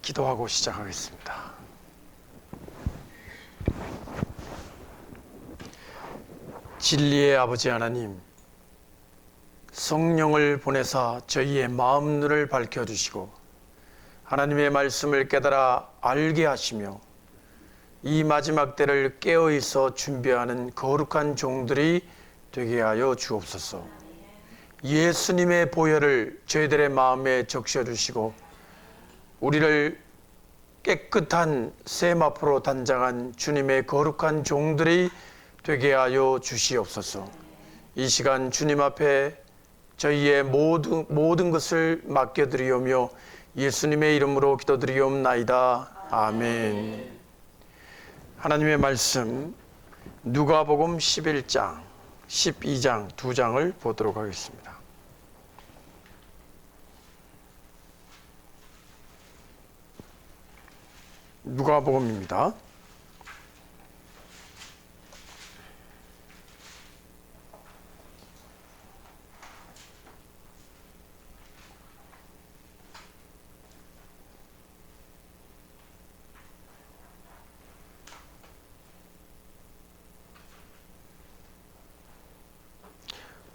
기도하고 시작하겠습니다. 진리의 아버지 하나님, 성령을 보내사 저희의 마음 눈을 밝혀주시고 하나님의 말씀을 깨달아 알게 하시며 이 마지막 때를 깨어있어 준비하는 거룩한 종들이 되게 하여 주옵소서. 예수님의 보혈을 저희들의 마음에 적셔주시고 우리를 깨끗한 셈 앞으로 단장한 주님의 거룩한 종들이 되게 하여 주시옵소서. 이 시간 주님 앞에 저희의 모든 것을 맡겨드리오며 예수님의 이름으로 기도드리옵나이다. 아멘. 하나님의 말씀 누가복음 11장, 12장 두 장을 보도록 하겠습니다. 누가복음입니다.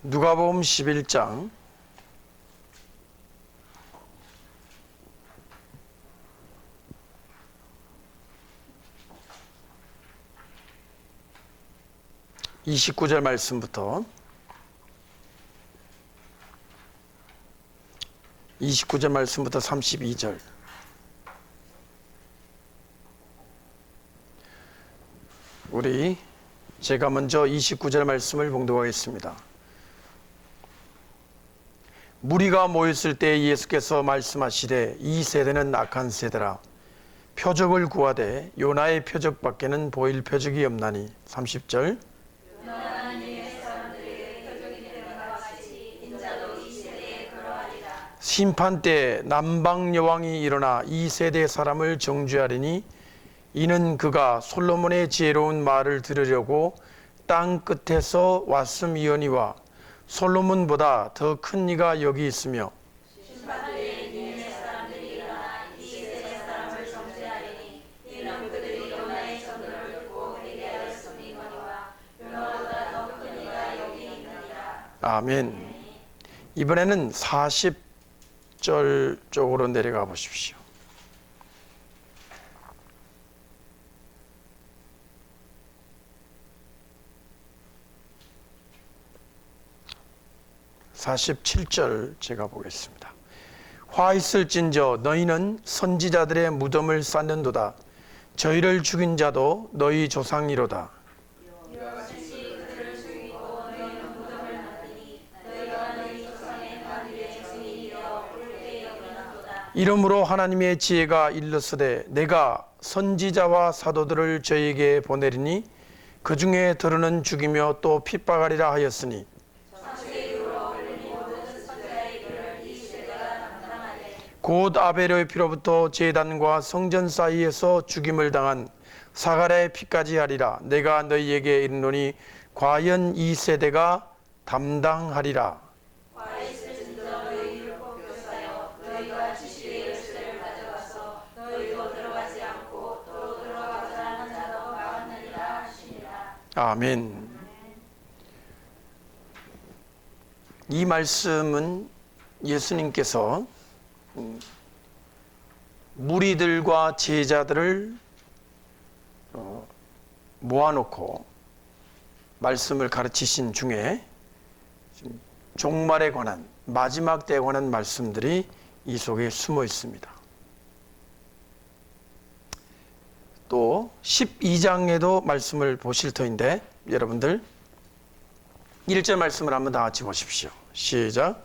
누가복음 11장 29절 말씀부터 32절. 제가 먼저 29절 말씀을 봉독하겠습니다. 무리가 모였을 때 예수께서 말씀하시되 이 세대는 악한 세대라. 표적을 구하되 요나의 표적밖에는 보일 표적이 없나니. 30절. 심판 때 남방 여왕이 일어나 이 세대 사람을 정죄하리니 이는 그가 솔로몬의 지혜로운 말을 들으려고 땅 끝에서 왔음이오니와 솔로몬보다 더 큰 이가 여기 있으며 심판때에 니느웨 사람들이 일어나 이 세대 사람을 정죄하리니 이는 그들이 요나의 전도를 듣고 회개하였음이거니와 요나보다 더 큰 이가 여기 있느니라. 아멘. 이번에는 40절 쪽으로 내려가 보십시오. (47절) 제가 보겠습니다. 화 있을진저 너희는 선지자들의 무덤을 쌓는도다. 저희를 죽인 자도 너희 조상이로다. 이러므로 하나님의 지혜가 일렀으되 내가 선지자와 사도들을 저희에게 보내리니 그 중에 들으는 죽이며 또 핍박하리라 하였으니 곧 아벨의 피로부터 제단과 성전 사이에서 죽임을 당한 사가랴의 피까지 하리라. 내가 너희에게 이르노니 과연 이 세대가 담당하리라. 아멘. 이 말씀은 예수님께서 무리들과 제자들을 모아놓고 말씀을 가르치신 중에 종말에 관한, 마지막 때에 관한 말씀들이 이 속에 숨어 있습니다. 또 12장에도 말씀을 보실 터인데 여러분들 1절 말씀을 한번 다 같이 보십시오. 시작.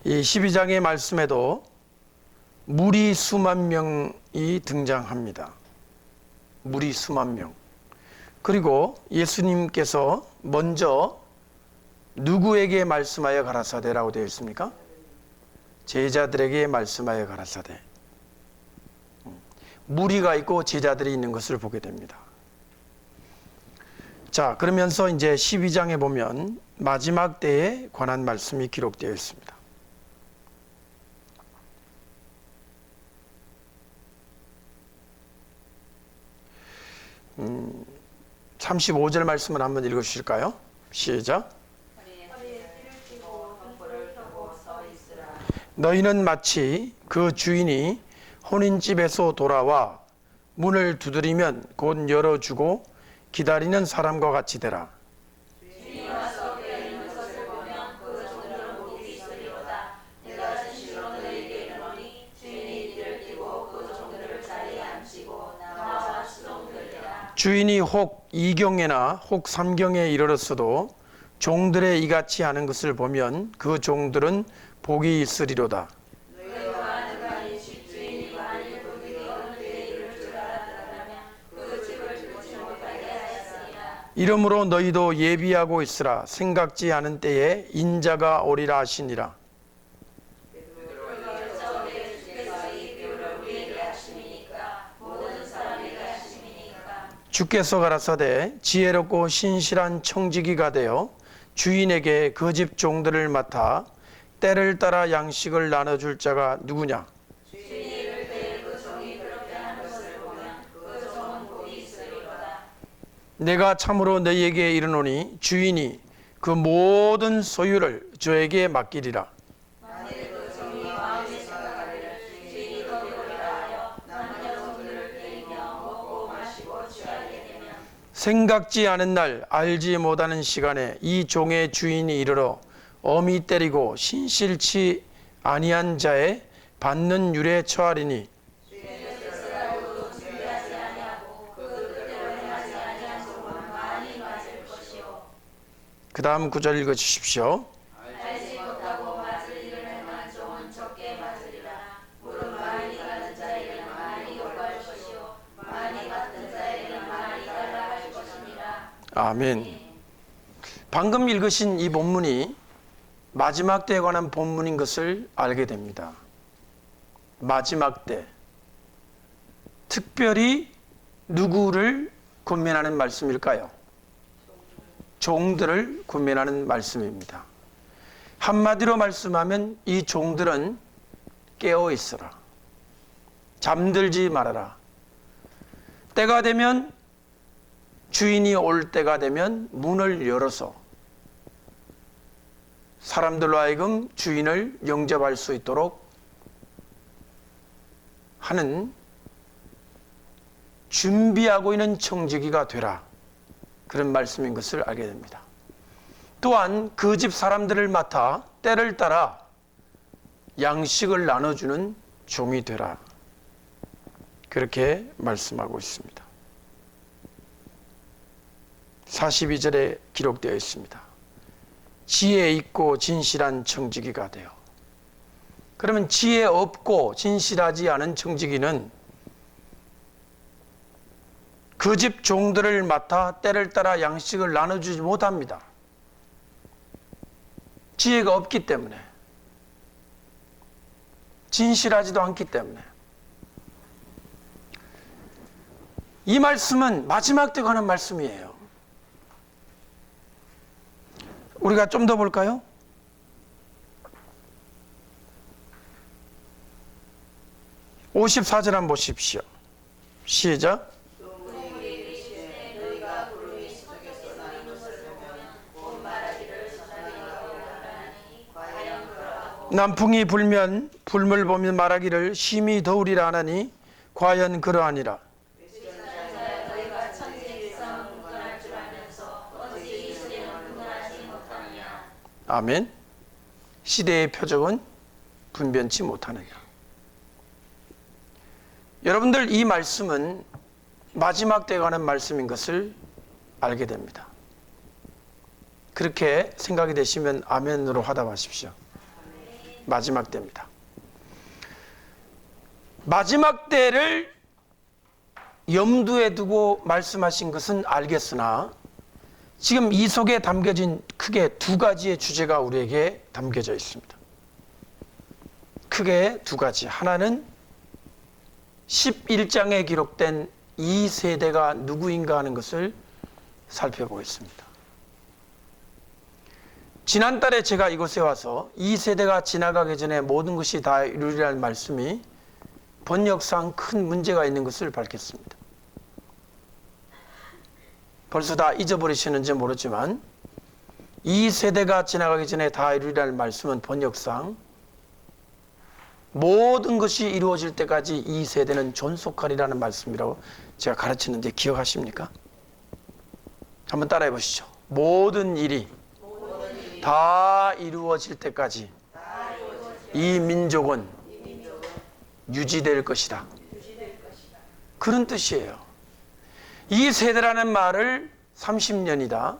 이 12장의 말씀에도 무리 수만 명이 등장합니다. 무리 수만 명. 그리고 예수님께서 먼저 누구에게 말씀하여 가라사대라고 되어 있습니까? 제자들에게 말씀하여 가라사대. 무리가 있고 제자들이 있는 것을 보게 됩니다. 자, 그러면서 이제 12장에 보면 마지막 때에 관한 말씀이 기록되어 있습니다. 35절 말씀을 한번 읽어주실까요? 시작. 너희는 마치 그 주인이 혼인집에서 돌아와 문을 두드리면 곧 열어주고 기다리는 사람과 같이 되라. 주인이 혹 2경에나 혹 3경에 이르렀어도 종들의 이같이 하는 것을 보면 그 종들은 복이 있으리로다. 이러므로 너희도 예비하고 있으라. 생각지 않은 때에 인자가 오리라 하시니라. 주께서 가라사대 지혜롭고 신실한 청지기가 되어 주인에게 그 집 종들을 맡아 때를 따라 양식을 나눠줄 자가 누구냐? 내가 참으로 너희에게 이르노니 주인이 그 모든 소유를 저에게 맡기리라. 생각지 않은 날 알지 못하는 시간에 이 종의 주인이 이르러 엄히 때리고 신실치 아니한 자의 받는 율에 처하리니 그 다음 구절 읽어주십시오. 아멘. 방금 읽으신 이 본문이 마지막 때에 관한 본문인 것을 알게 됩니다. 마지막 때. 특별히 누구를 권면하는 말씀일까요? 종들을 권면하는 말씀입니다. 한마디로 말씀하면 이 종들은 깨어 있어라. 잠들지 말아라. 때가 되면 주인이 올 때가 되면 문을 열어서 사람들로 하여금 주인을 영접할 수 있도록 하는 준비하고 있는 청지기가 되라. 그런 말씀인 것을 알게 됩니다. 또한 그 집 사람들을 맡아 때를 따라 양식을 나눠주는 종이 되라. 그렇게 말씀하고 있습니다. 42절에 기록되어 있습니다. 지혜 있고 진실한 청지기가 되어. 그러면 지혜 없고 진실하지 않은 청지기는 그 집 종들을 맡아 때를 따라 양식을 나눠주지 못합니다. 지혜가 없기 때문에, 진실하지도 않기 때문에. 이 말씀은 마지막 때 관한 말씀이에요. 우리가 좀 더 볼까요? (54절) 한번 보십시오. 시작. 남풍이 불면 불물 보면 말하기를 심히 더우리라 하나니 과연 그러하니라. 아멘. 시대의 표적은 분변치 못하느냐. 여러분들, 이 말씀은 마지막 때에 관한 말씀인 것을 알게 됩니다. 그렇게 생각이 되시면 아멘으로 화답하십시오. 마지막 때입니다. 마지막 때를 염두에 두고 말씀하신 것은 알겠으나 지금 이 속에 담겨진 크게 두 가지의 주제가 우리에게 담겨져 있습니다. 크게 두 가지. 하나는 11장에 기록된 이 세대가 누구인가 하는 것을 살펴보겠습니다. 지난달에 제가 이곳에 와서 이 세대가 지나가기 전에 모든 것이 다 이루리라는 말씀이 번역상 큰 문제가 있는 것을 밝혔습니다. 벌써 다 잊어버리시는지 모르지만 이 세대가 지나가기 전에 다 이루리라는 말씀은 번역상 모든 것이 이루어질 때까지 이 세대는 존속하리라는 말씀이라고 제가 가르치는데 기억하십니까? 한번 따라해 보시죠. 모든 일이 다 이루어질 때까지 이 민족은 유지될 것이다. 그런 뜻이에요. 이 세대라는 말을 30년이다,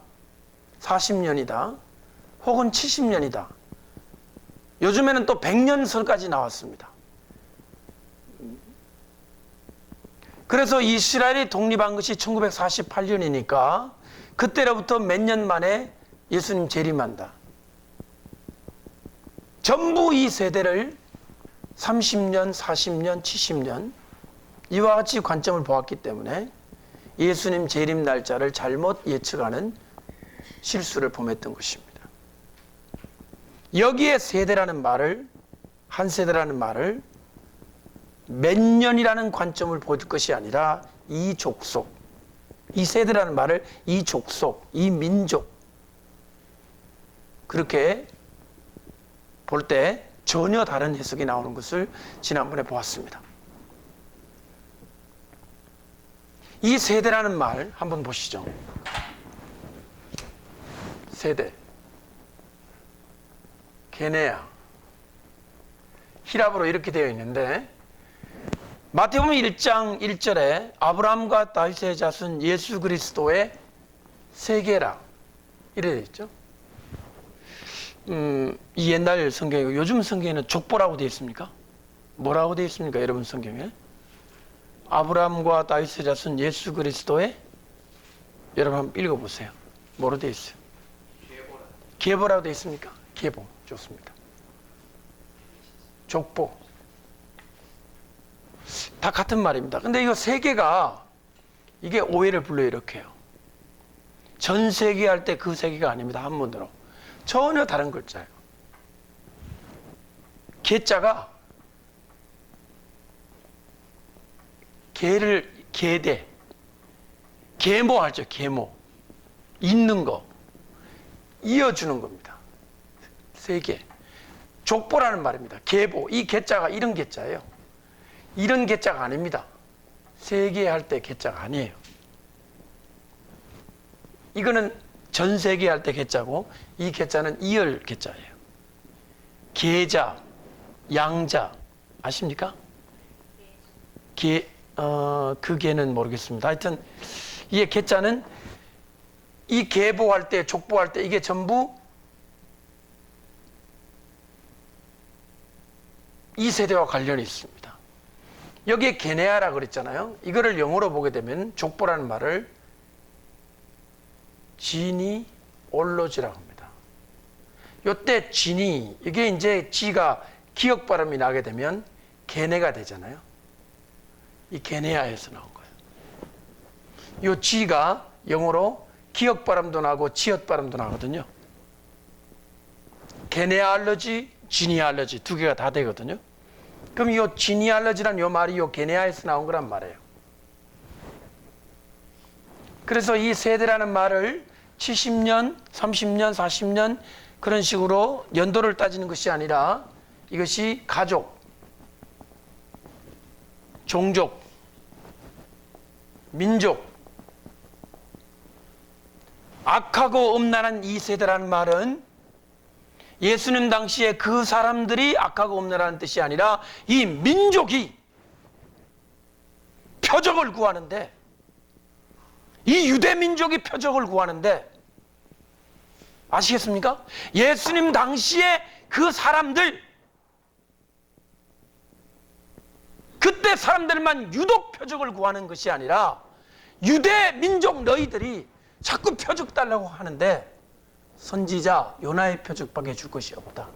40년이다, 혹은 70년이다. 요즘에는 또 100년설까지 나왔습니다. 그래서 이스라엘이 독립한 것이 1948년이니까 그때로부터 몇 년 만에 예수님 재림한다. 전부 이 세대를 30년, 40년, 70년 이와 같이 관점을 보았기 때문에 예수님 재림 날짜를 잘못 예측하는 실수를 범했던 것입니다. 여기에 세대라는 말을, 한 세대라는 말을 몇 년이라는 관점을 볼 것이 아니라 이 족속, 이 세대라는 말을 이 족속, 이 민족, 그렇게 볼 때 전혀 다른 해석이 나오는 것을 지난번에 보았습니다. 이 세대라는 말 한번 보시죠. 세대, 게네아, 히랍어로 이렇게 되어 있는데 마태복음 1장 1절에 아브라함과 다윗의 자손 예수 그리스도의 세계라 이래 되어 있죠. 이 옛날 성경이고 요즘 성경에는 족보라고 되어 있습니까? 뭐라고 되어 있습니까? 여러분 성경에 아브라함과 다윗의 자손 예수 그리스도의, 여러분 한번 읽어보세요. 뭐로 되어 있어요? 계보라고 되어 있습니까? 계보. 좋습니다. 족보. 다 같은 말입니다. 근데 이거 세 개가 이게 오해를 불러요. 이렇게요. 전 세계 할 때 그 세계가 아닙니다. 한문으로. 전혀 다른 글자예요. 계자가 계를 계대, 계모 하죠. 계모. 있는 거. 이어주는 겁니다. 세 개. 족보라는 말입니다. 계보. 이 계자가 이런 계자예요. 이런 계자가 아닙니다. 세 개 할 때 계자가 아니에요. 이거는 전 세계 할 때 계자고 이 계자는 이열 계자예요. 계자, 양자 아십니까? 그 계는 모르겠습니다. 하여튼 이 계자는 이 계보할 때, 족보할 때 이게 전부 이 세대와 관련이 있습니다. 여기에 게네아라 그랬잖아요. 이거를 영어로 보게 되면 족보라는 말을 지니올로지라고 합니다. 요때 지니, 이게 이제 지가 기역 발음이 나게 되면 게네가 되잖아요. 이 게네아에서 나온 거예요. 요 지가 영어로 기역 발음도 나고 지읒 발음도 나거든요. 게네알러지, 지니알러지 두 개가 다 되거든요. 그럼 이 지니알러지란 요 말이 요 게네아에서 나온 거란 말이에요. 그래서 이 세대라는 말을 70년, 30년, 40년 그런 식으로 연도를 따지는 것이 아니라 이것이 가족, 종족, 민족, 악하고 음란한 이 세대라는 말은 예수님 당시에 그 사람들이 악하고 음란한 뜻이 아니라 이 민족이 표적을 구하는데, 이 유대 민족이 표적을 구하는데, 아시겠습니까? 예수님 당시에 그 사람들, 그때 사람들만 유독 표적을 구하는 것이 아니라 유대 민족 너희들이 자꾸 표적 달라고 하는데 선지자 요나의 표적밖에 줄 것이 없다.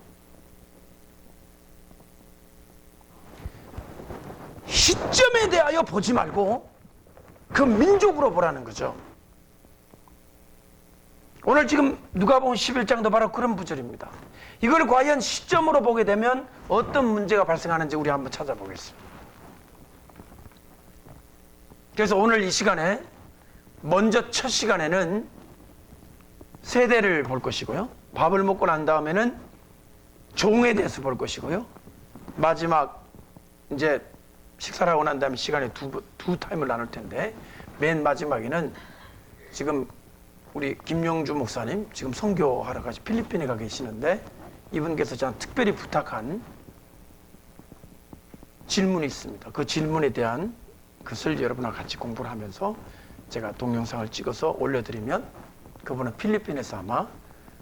시점에 대하여 보지 말고 그 민족으로 보라는 거죠. 오늘 지금 누가복음 11장도 바로 그런 구절입니다. 이걸 과연 시점으로 보게 되면 어떤 문제가 발생하는지 우리 한번 찾아보겠습니다. 그래서 오늘 이 시간에 먼저 첫 시간에는 세대를 볼 것이고요. 밥을 먹고 난 다음에는 종에 대해서 볼 것이고요. 마지막 이제 식사를 하고 난 다음에 시간에 두 타임을 나눌 텐데 맨 마지막에는 지금 우리 김영주 목사님 지금 선교하러 가시 필리핀에 가 계시는데 이분께서 저한테 특별히 부탁한 질문이 있습니다. 그 질문에 대한 것을 여러분과 같이 공부를 하면서 제가 동영상을 찍어서 올려드리면 그분은 필리핀에서 아마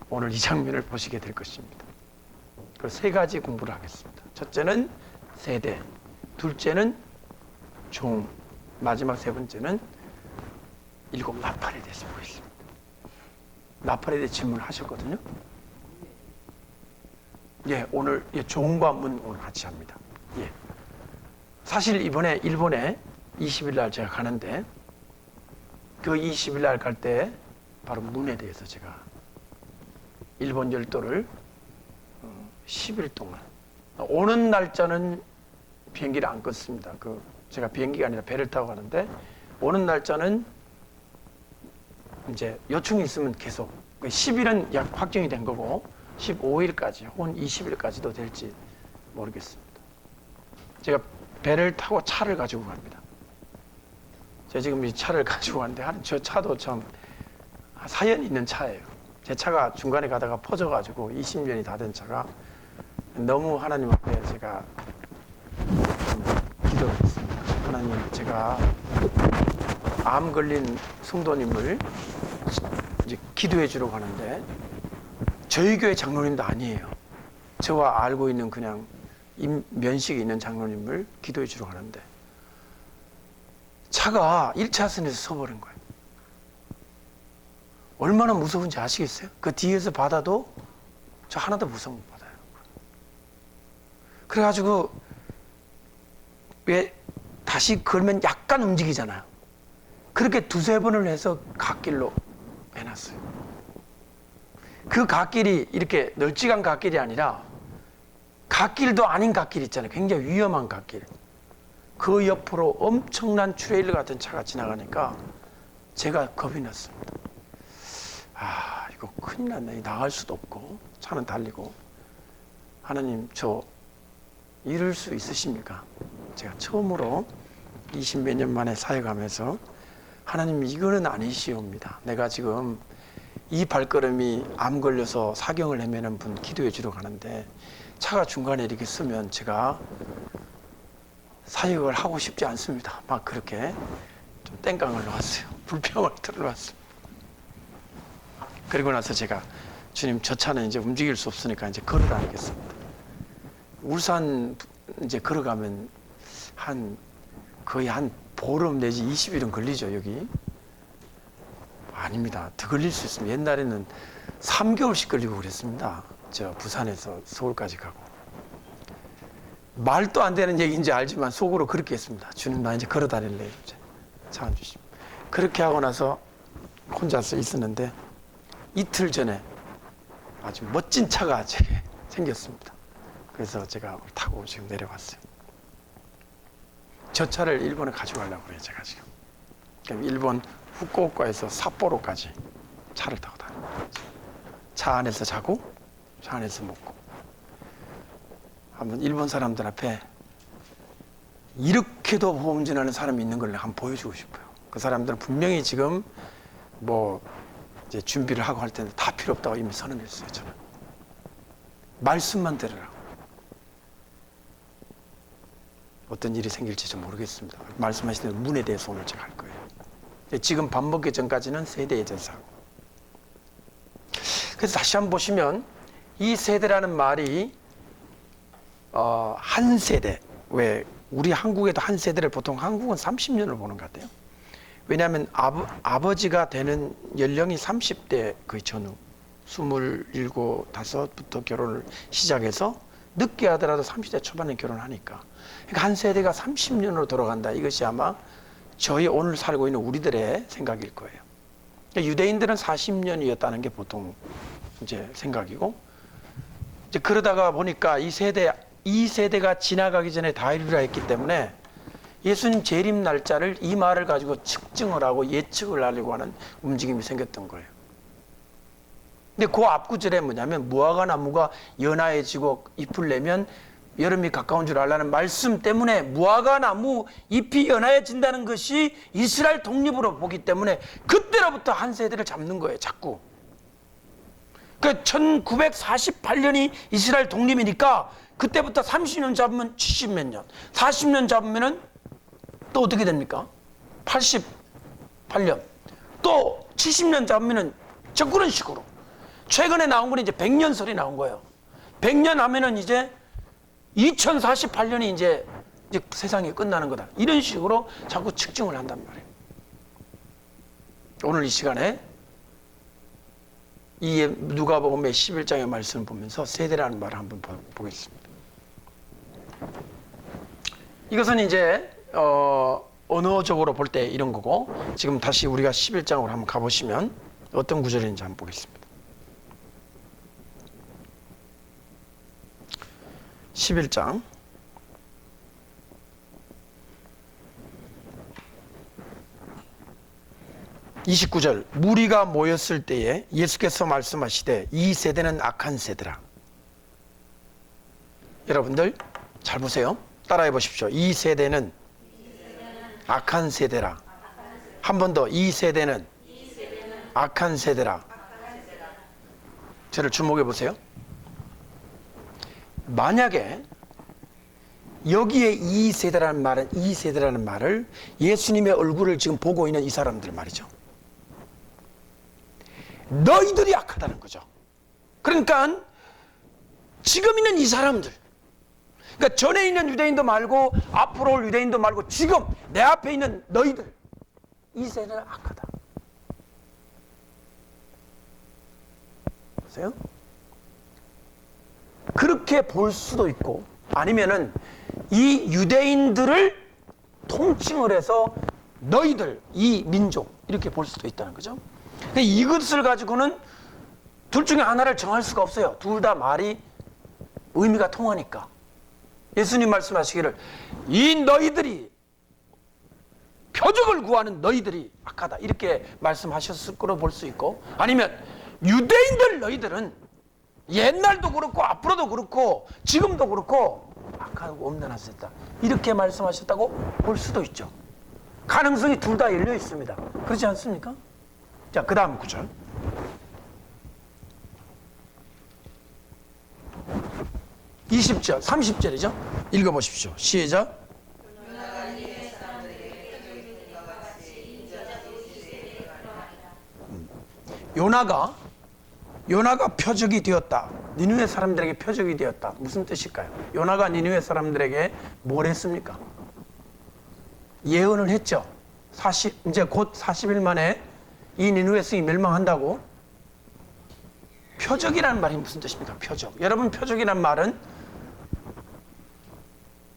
오늘 이 장면을 보시게 될 것입니다. 그 세 가지 공부를 하겠습니다. 첫째는 세대, 둘째는 종, 마지막 세 번째는 일곱 나팔에 대해서 보겠습니다. 나팔에 대해 질문을 하셨거든요. 예, 오늘 종과 문 오늘 같이 합니다. 예. 사실 이번에 일본에 20일 날 제가 가는데 그 20일 날 갈 때 바로 문에 대해서 제가 일본 열도를 10일 동안 오는 날짜는 비행기를 안 껐습니다. 제가 비행기가 아니라 배를 타고 가는데 오는 날짜는 이제 요청이 있으면 계속 10일은 약 확정이 된 거고 15일까지 혹은 20일까지도 될지 모르겠습니다. 제가 배를 타고 차를 가지고 갑니다. 제가 지금 이 차를 가지고 왔는데 저 차도 참 사연이 있는 차예요. 제 차가 중간에 가다가 퍼져가지고 20년이 다 된 차가 너무 하나님 앞에 제가 기도를 했습니다. 하나님, 제가 암 걸린 성도님을 이제 기도해 주러 가는데 저희 교회 장로님도 아니에요. 저와 알고 있는 그냥 면식이 있는 장로님을 기도해 주러 가는데 차가 1차선에서 서버린 거예요. 얼마나 무서운지 아시겠어요? 그 뒤에서 받아도 저 하나도 무서움 못 받아요. 그래가지고 왜 다시 걸면 약간 움직이잖아요. 그렇게 두세 번을 해서 갓길로 해놨어요. 그 갓길이 이렇게 널찍한 갓길이 아니라 갓길도 아닌 갓길 있잖아요. 굉장히 위험한 갓길. 그 옆으로 엄청난 트레일러 같은 차가 지나가니까 제가 겁이 났습니다. 아, 이거 큰일 났네. 나갈 수도 없고 차는 달리고. 하나님, 저 이럴 수 있으십니까? 제가 처음으로 20몇 년 만에 사역하면서 하나님, 이거는 아니시옵니다. 내가 지금 이 발걸음이 암 걸려서 사경을 헤매는 분 기도해 주러 가는데 차가 중간에 이렇게 쓰면 제가 사역을 하고 싶지 않습니다. 막 그렇게 좀 땡깡을 놓았어요. 불평을 들어놨어요. 그리고 나서 제가 주님, 저 차는 이제 움직일 수 없으니까 이제 걸어 다니겠습니다. 울산 이제 걸어가면 거의 한 보름 내지 20일은 걸리죠, 여기. 아닙니다. 더 걸릴 수 있습니다. 옛날에는 3개월씩 걸리고 그랬습니다. 저 부산에서 서울까지 가고. 말도 안 되는 얘기인지 알지만 속으로 그렇게 했습니다. 주님, 나 이제 걸어 다닐래요. 차 안 주시면. 그렇게 하고 나서 혼자서 있었는데 이틀 전에 아주 멋진 차가 제게 생겼습니다. 그래서 제가 타고 지금 내려왔어요. 저 차를 일본에 가지고 가려고 그래요, 제가 지금. 그럼 일본 후쿠오카에서 삿포로까지 차를 타고 다닙니다. 차 안에서 자고, 차 안에서 먹고. 한번 일본 사람들 앞에 이렇게도 보험진하는 사람이 있는 걸 한번 보여주고 싶어요. 그 사람들은 분명히 지금 이제 준비를 하고 할 텐데 다 필요 없다고 이미 선언했어요, 저는. 말씀만 들으라고. 어떤 일이 생길지 좀 모르겠습니다. 말씀하시는 문에 대해서 오늘 제가 할 거예요. 지금 밥 먹기 전까지는 세대에 대해서 하고. 그래서 다시 한번 보시면 이 세대라는 말이 한 세대, 왜 우리 한국에도 한 세대를 보통 한국은 30년을 보는 것 같아요. 왜냐하면 아버지가 되는 연령이 30대 거의 전후 27, 5부터 결혼을 시작해서 늦게 하더라도 30대 초반에 결혼하니까 그러니까 한 세대가 30년으로 돌아간다. 이것이 아마 저희 오늘 살고 있는 우리들의 생각일 거예요. 유대인들은 40년이었다는 게 보통 이제 생각이고, 이제 그러다가 보니까 이 세대가 지나가기 전에 다 이루라 했기 때문에 예수님 재림 날짜를 이 말을 가지고 측정을 하고 예측을 하려고 하는 움직임이 생겼던 거예요. 근데 그 앞구절에 뭐냐면 무화과 나무가 연하해지고 잎을 내면 여름이 가까운 줄 알라는 말씀 때문에 무화과 나무 잎이 연하해진다는 것이 이스라엘 독립으로 보기 때문에 그때로부터 한 세대를 잡는 거예요. 자꾸. 그 1948년이 이스라엘 독립이니까 그때부터 30년 잡으면 70몇 년, 40년 잡으면은 또 어떻게 됩니까? 88년. 또 70년 잡으면은 저 그런 식으로. 최근에 나온 건 이제 100년설이 나온 거예요. 100년 하면은 이제 2048년이 이제 세상이 끝나는 거다. 이런 식으로 자꾸 측정을 한단 말이에요. 오늘 이 시간에 이 누가복음의 11장의 말씀을 보면서 세대라는 말을 한번 보겠습니다. 이것은 이제 언어적으로 볼 때 이런 거고, 지금 다시 우리가 11장으로 한번 가보시면 어떤 구절인지 한번 보겠습니다. 11장 29절, 무리가 모였을 때에 예수께서 말씀하시되 이 세대는 악한 세대라. 여러분들 잘 보세요. 따라해 보십시오. 이 세대는 악한 세대라. 한 번 더, 이 세대는 악한 세대라. 저를 주목해 보세요. 만약에 여기에 이 세대라는 말을 예수님의 얼굴을 지금 보고 있는 이 사람들 말이죠. 너희들이 악하다는 거죠. 그러니까 지금 있는 이 사람들, 그러니까 전에 있는 유대인도 말고 앞으로 올 유대인도 말고 지금 내 앞에 있는 너희들, 이 세대는 악하다. 보세요. 그렇게 볼 수도 있고, 아니면은 이 유대인들을 통칭을 해서 너희들, 이 민족, 이렇게 볼 수도 있다는 거죠. 근데 이것을 가지고는 둘 중에 하나를 정할 수가 없어요. 둘 다 말이 의미가 통하니까. 예수님 말씀하시기를 이 너희들이, 표적을 구하는 너희들이 악하다, 이렇게 말씀하셨을 거로 볼 수 있고, 아니면 유대인들 너희들은 옛날도 그렇고 앞으로도 그렇고 지금도 그렇고 악하고 엄난한 세대다, 이렇게 말씀하셨다고 볼 수도 있죠. 가능성이 둘 다 열려 있습니다. 그렇지 않습니까? 자, 그 다음 구절 20절, 30절이죠. 읽어보십시오. 시작. 요나가 표적이 되었다. 니느웨 사람들에게 표적이 되었다. 무슨 뜻일까요? 요나가 니느웨 사람들에게 뭘 했습니까? 예언을 했죠. 이제 곧 40일 만에 이 니느웨 성이 멸망한다고. 표적이라는 말이 무슨 뜻입니까? 표적. 여러분, 표적이라는 말은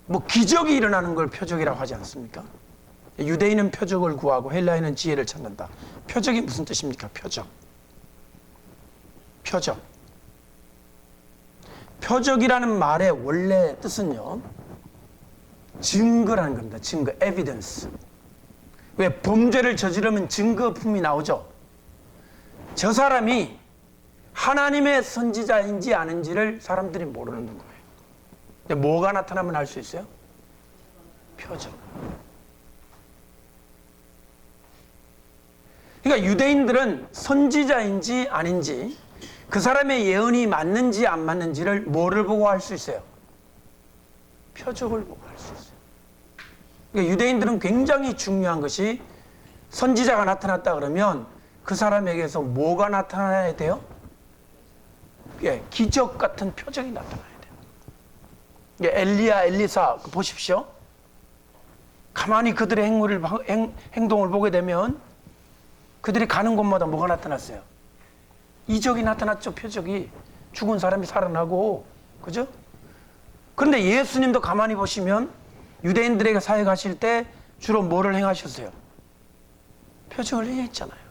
뭐 기적이 일어나는 걸 표적이라고 하지 않습니까? 유대인은 표적을 구하고 헬라인은 지혜를 찾는다. 표적이 무슨 뜻입니까? 표적. 표적이라는 말의 원래 뜻은요, 증거라는 겁니다. 증거, evidence. 왜 범죄를 저지르면 증거품이 나오죠. 저 사람이 하나님의 선지자인지 아닌지를 사람들이 모르는 거예요. 근데 뭐가 나타나면 알 수 있어요? 표적. 그러니까 유대인들은 선지자인지 아닌지, 그 사람의 예언이 맞는지 안 맞는지를 뭐를 보고 알 수 있어요? 표적을 보고 알 수 있어요. 그러니까 유대인들은 굉장히 중요한 것이, 선지자가 나타났다 그러면 그 사람에게서 뭐가 나타나야 돼요? 예, 기적 같은 표적이 나타나야 돼요. 엘리야, 엘리사 보십시오. 가만히 그들의 행동을 보게 되면 그들이 가는 곳마다 뭐가 나타났어요? 이적이 나타났죠. 표적이. 죽은 사람이 살아나고, 그죠? 그런데 예수님도 가만히 보시면 유대인들에게 사역하실 때 주로 뭐를 행하셨어요? 표적을 행했잖아요.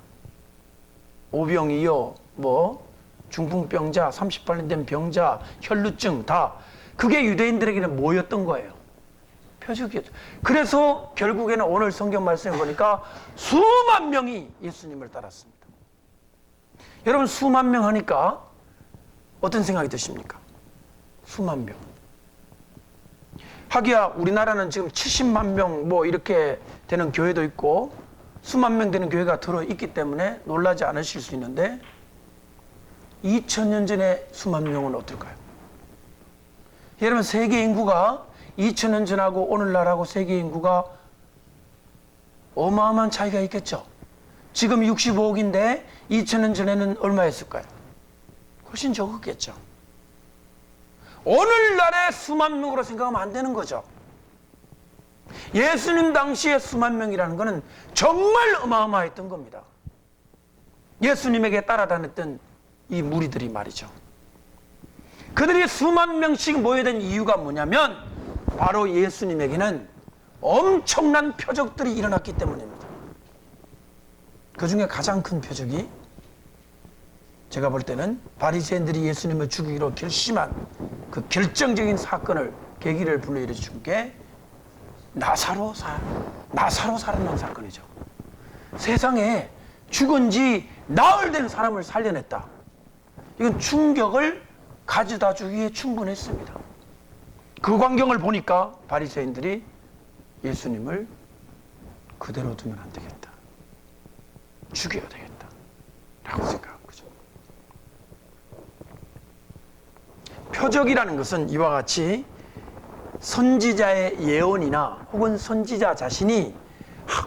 오병이어, 뭐 중풍병자, 38년 된 병자, 혈루증 다 그게 유대인들에게는 뭐였던 거예요? 표적이었죠. 그래서 결국에는 오늘 성경 말씀에 보니까 수만 명이 예수님을 따랐습니다. 여러분 수만 명 하니까 어떤 생각이 드십니까? 수만 명. 하기야 우리나라는 지금 70만 명 뭐 이렇게 되는 교회도 있고 수만 명 되는 교회가 들어있기 때문에 놀라지 않으실 수 있는데 2000년 전에 수만 명은 어떨까요? 여러분 세계 인구가 2000년 전하고 오늘날하고 세계 인구가 어마어마한 차이가 있겠죠. 지금 65억인데 2000년 전에는 얼마였을까요? 훨씬 적었겠죠. 오늘날의 수만 명으로 생각하면 안 되는 거죠. 예수님 당시의 수만 명이라는 것은 정말 어마어마했던 겁니다. 예수님에게 따라다녔던 이 무리들이 말이죠. 그들이 수만 명씩 모여든 이유가 뭐냐면 바로 예수님에게는 엄청난 표적들이 일어났기 때문입니다. 그 중에 가장 큰 표적이 제가 볼 때는 바리새인들이 예수님을 죽이기로 결심한 그 결정적인 사건을 계기를 불러일으켜 준 게 나사로 살아난 사건이죠. 세상에 죽은 지 나흘 된 사람을 살려냈다. 이건 충격을 가져다 주기에 충분했습니다. 그 광경을 보니까 바리새인들이 예수님을 그대로 두면 안 되겠다. 죽여야 되겠다. 라고 생각한 거죠. 표적이라는 것은 이와 같이 선지자의 예언이나 혹은 선지자 자신이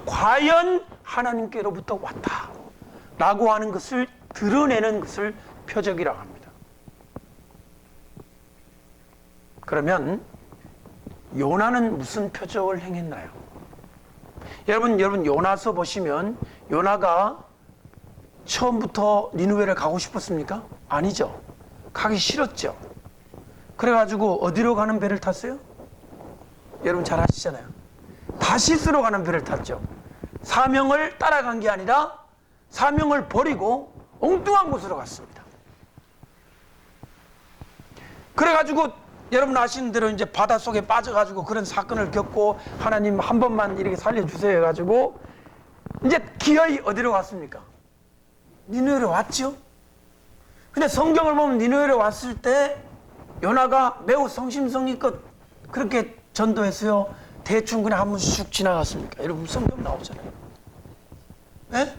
과연 하나님께로부터 왔다 라고 하는 것을 드러내는 것을 표적이라고 합니다. 그러면 요나는 무슨 표적을 행했나요? 여러분 요나서 보시면 요나가 처음부터 니느웨를 가고 싶었습니까? 아니죠. 가기 싫었죠. 그래가지고 어디로 가는 배를 탔어요? 여러분 잘 아시잖아요. 다시스로 가는 배를 탔죠. 사명을 따라간 게 아니라 사명을 버리고 엉뚱한 곳으로 갔습니다. 그래가지고 여러분 아시는 대로 이제 바닷속에 빠져가지고 그런 사건을 겪고 하나님 한 번만 이렇게 살려주세요 해가지고 이제 기어이 어디로 갔습니까? 니느웨로 왔죠. 근데 성경을 보면 니느웨로 왔을 때 요나가 매우 성심성의껏 그렇게 전도했어요? 대충 그냥 한 번 쑥 지나갔습니까? 여러분 성경 나오잖아요. 네?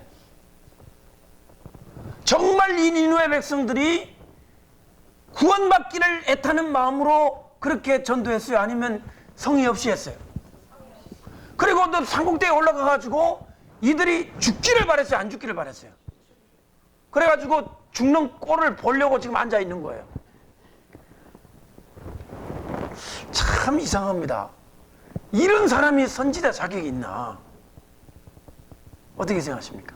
정말 이 니느웨 백성들이 구원받기를 애타는 마음으로 그렇게 전도했어요? 아니면 성의 없이 했어요? 그리고 또 상공대에 올라가가지고 이들이 죽기를 바랬어요? 안 죽기를 바랬어요? 그래가지고 죽는 꼴을 보려고 지금 앉아 있는 거예요. 참 이상합니다. 이런 사람이 선지자 자격이 있나? 어떻게 생각하십니까?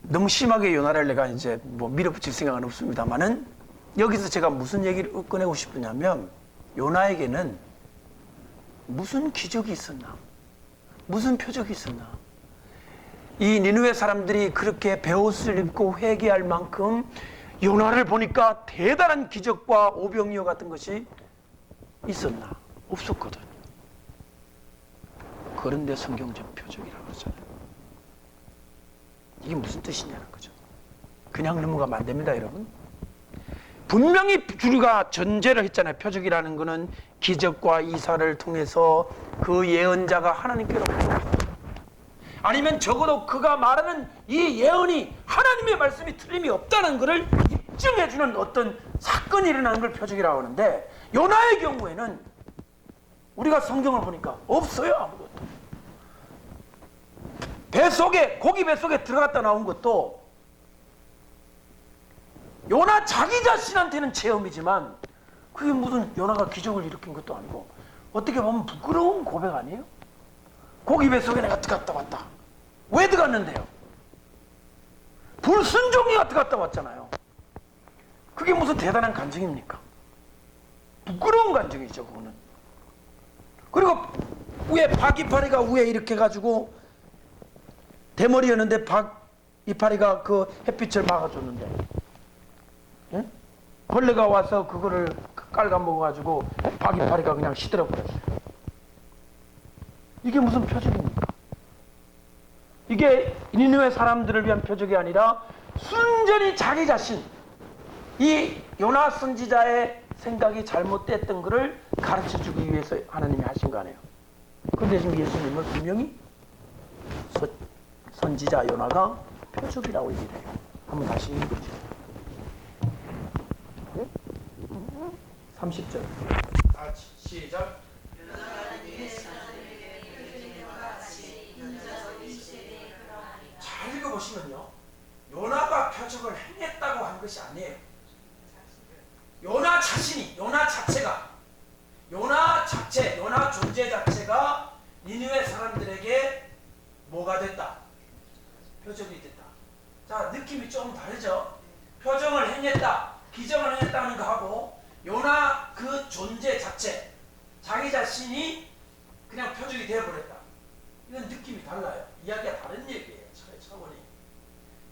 너무 심하게 요나를 내가 이제 뭐 밀어붙일 생각은 없습니다만은 여기서 제가 무슨 얘기를 꺼내고 싶으냐면 요나에게는 무슨 기적이 있었나? 무슨 표적이 있었나? 이 니느웨 사람들이 그렇게 베옷을 입고 회개할 만큼 요나를 보니까 대단한 기적과 오병이어 같은 것이 있었나? 없었거든. 그런데 성경적 표적이라고 하잖아요. 이게 무슨 뜻이냐는 거죠. 그냥 넘어가면 안 됩니다, 여러분. 분명히 우리가 전제를 했잖아요. 표적이라는 것은 기적과 이사를 통해서 그 예언자가 하나님께로 갔다. 아니면 적어도 그가 말하는 이 예언이 하나님의 말씀이 틀림이 없다는 것을 입증해주는 어떤 사건이 일어나는 걸 표적이라고 하는데 요나의 경우에는 우리가 성경을 보니까 없어요. 아무것도. 뱃속에 고기 뱃속에 들어갔다 나온 것도 요나 자기 자신한테는 체험이지만 그게 무슨 요나가 기적을 일으킨 것도 아니고 어떻게 보면 부끄러운 고백 아니에요? 고기 뱃속에 내가 들어갔다 왔다. 왜 들어갔는데요? 불순종이가 들어갔다 왔잖아요. 그게 무슨 대단한 간증입니까? 부끄러운 감정이죠, 그거는. 그리고 위에 박이파리가 위에 이렇게 가지고 대머리였는데 박이파리가 그 햇빛을 막아줬는데, 예? 벌레가 와서 그거를 깔아먹어가지고 박이파리가 그냥 시들어버렸어요. 이게 무슨 표적입니까? 이게 니느웨 사람들을 위한 표적이 아니라 순전히 자기 자신, 이 요나 선지자의 생각이 잘못됐던 것을 가르쳐주기 위해서 하나님이 하신 거 아니에요. 그런데 지금 예수님은 분명히 선지자 요나가 표적이라고 얘기를 해요. 한번 다시 읽어주세요. 30절. 시작. 잘 읽어보시면요, 요나가 표적을 행했다고 한 것이 아니에요. 요나 자신이, 요나 자체가, 요나 존재 자체가 니느웨 사람들에게 뭐가 됐다? 표적이 됐다. 자, 느낌이 좀 다르죠? 표적을 행했다, 기적을 행했다는 거하고 요나 그 존재 자체, 자기 자신이 그냥 표적이 되어버렸다. 이건 느낌이 달라요. 이야기가 다른 얘기예요. 차원이.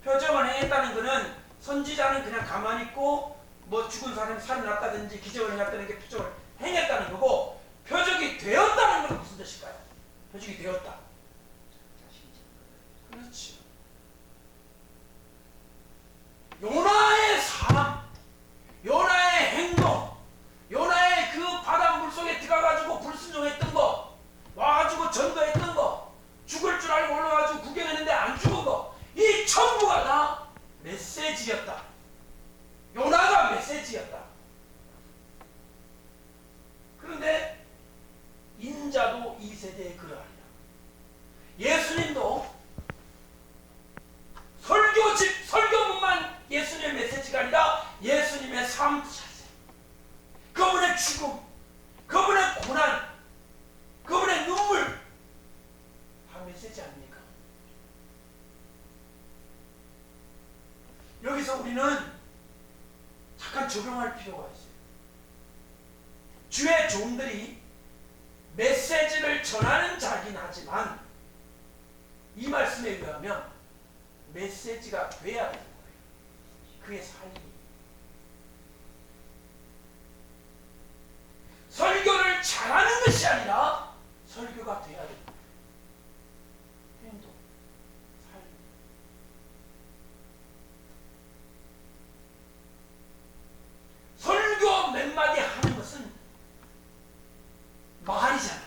표적을 행했다는 것은 선지자는 그냥 가만히 있고 뭐 죽은 사람이 살아났다든지 기적을 행했다는 게 표적을 행했다는 거고, 표적이 되었다는 건 무슨 뜻일까요? 표적이 되었다. 그렇지. 요나의 삶, 요나의 행동, 요나의 그 바닷물 속에 들어가가지고 불순종했던 거, 와가지고 전도했던 거, 죽을 줄 알고 올라가지고 구경했는데 안 죽은 거, 이 전부가 다 메시지였다. 요나가 메시지였다. 그런데 인자도 이 세대에 그러하리라. 예수님도 설교문만 예수님의 메시지가 아니라 예수님의 삶 자체, 그분의 죽음, 그분의 고난, 그분의 눈물, 다 메시지 아닙니까? 여기서 우리는 잠깐 적용할 필요가 있어요. 주의 종들이 메시지를 전하는 자긴 하지만 이 말씀에 의하면 메시지가 돼야 되는 거예요. 그의 삶이. 설교를 잘하는 것이 아니라 설교가 돼야 됩니다. 행동, 삶. 설교 몇 마디 하는 것은 말이잖아.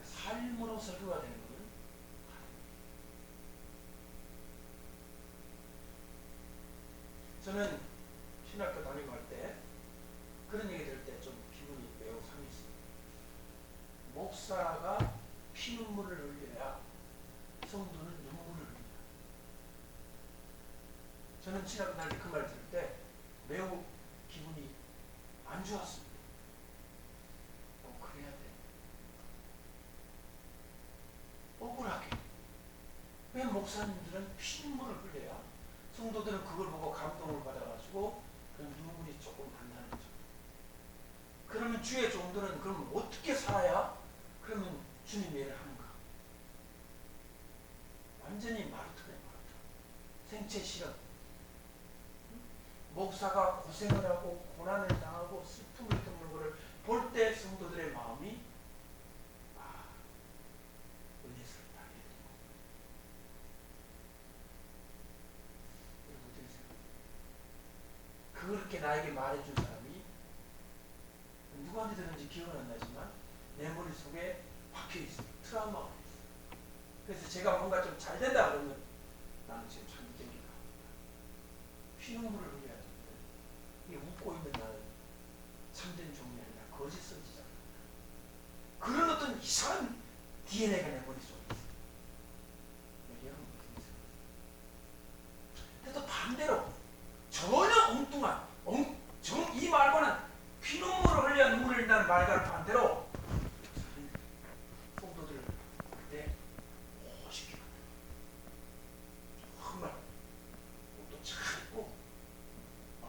삶으로 설교가 되는 것은 저는 신학교 다니고 할 때 그런 얘기 들을 때 좀 기분이 매우 상했어요. 목사가 피눈물을 흘려야 성도는 눈물을 흘린다. 저는 신학교 다닐 때 그 말 들을 때 매우 기분이 안 좋았습니다. 그래야 돼. 억울하게. 왜 목사님들은 피눈물을 흘려야 성도들은 그걸 보고 감동을 받아가지고 그런 눈물이 조금 난다는 거죠. 그러면 주의 종들은 그럼 어떻게 살아야 그러면 주님 일을 하는가? 완전히 마르트네, 마르트. 생체 실험. 목사가 고생을 하고 고난을 당하고 슬픔을 겪는 것을 볼 때 성도들의 마음이 은혜스럽다. 그렇게 나에게 말해준 사람이 누구한테 들은지 기억은 안 나지만 내 머릿속에 박혀있어요. 트라우마가 있어요. 그래서 제가 뭔가 좀 잘 된다 그러면 나는 지금 참 땡기가 피눈물을 흘려야 되는데 이게 웃고 있는 나는 참된 종이 아니라 거짓 선지자. 그런 어떤 이상한 DNA가 내 머릿속에 있어요. 여러분 근데 또 반대로 전혀 엉뚱한 이 말과는 피눈물을 흘려 눈물을 흘린다는 말과는 반대로 성도들을 내 멋있게 만들어. 정말 옷도 잘 입고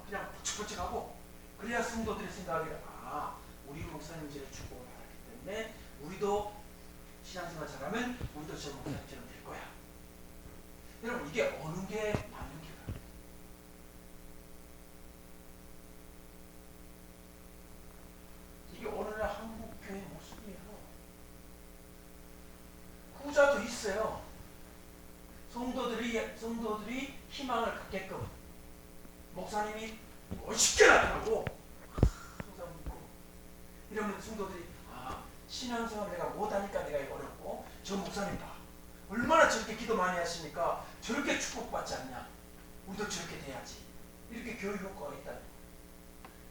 그냥 부쩍부쩍하고 가면 우리도 저 목사님처럼 될 거야. 여러분 이게 어느 게 맞는 길이야? 이게 오늘날 한국 교회 모습이에요. 후자도 있어요. 성도들이 희망을 갖게끔 목사님이 멋있게 나타나고 항상 믿고 이러면 성도들이 신앙생활 내가 못하니까 내가 이거 어렵고 저 목사님 봐 얼마나 저렇게 기도 많이 하시니까 저렇게 축복받지 않냐 우리도 저렇게 돼야지 이렇게 교육 효과가 있다.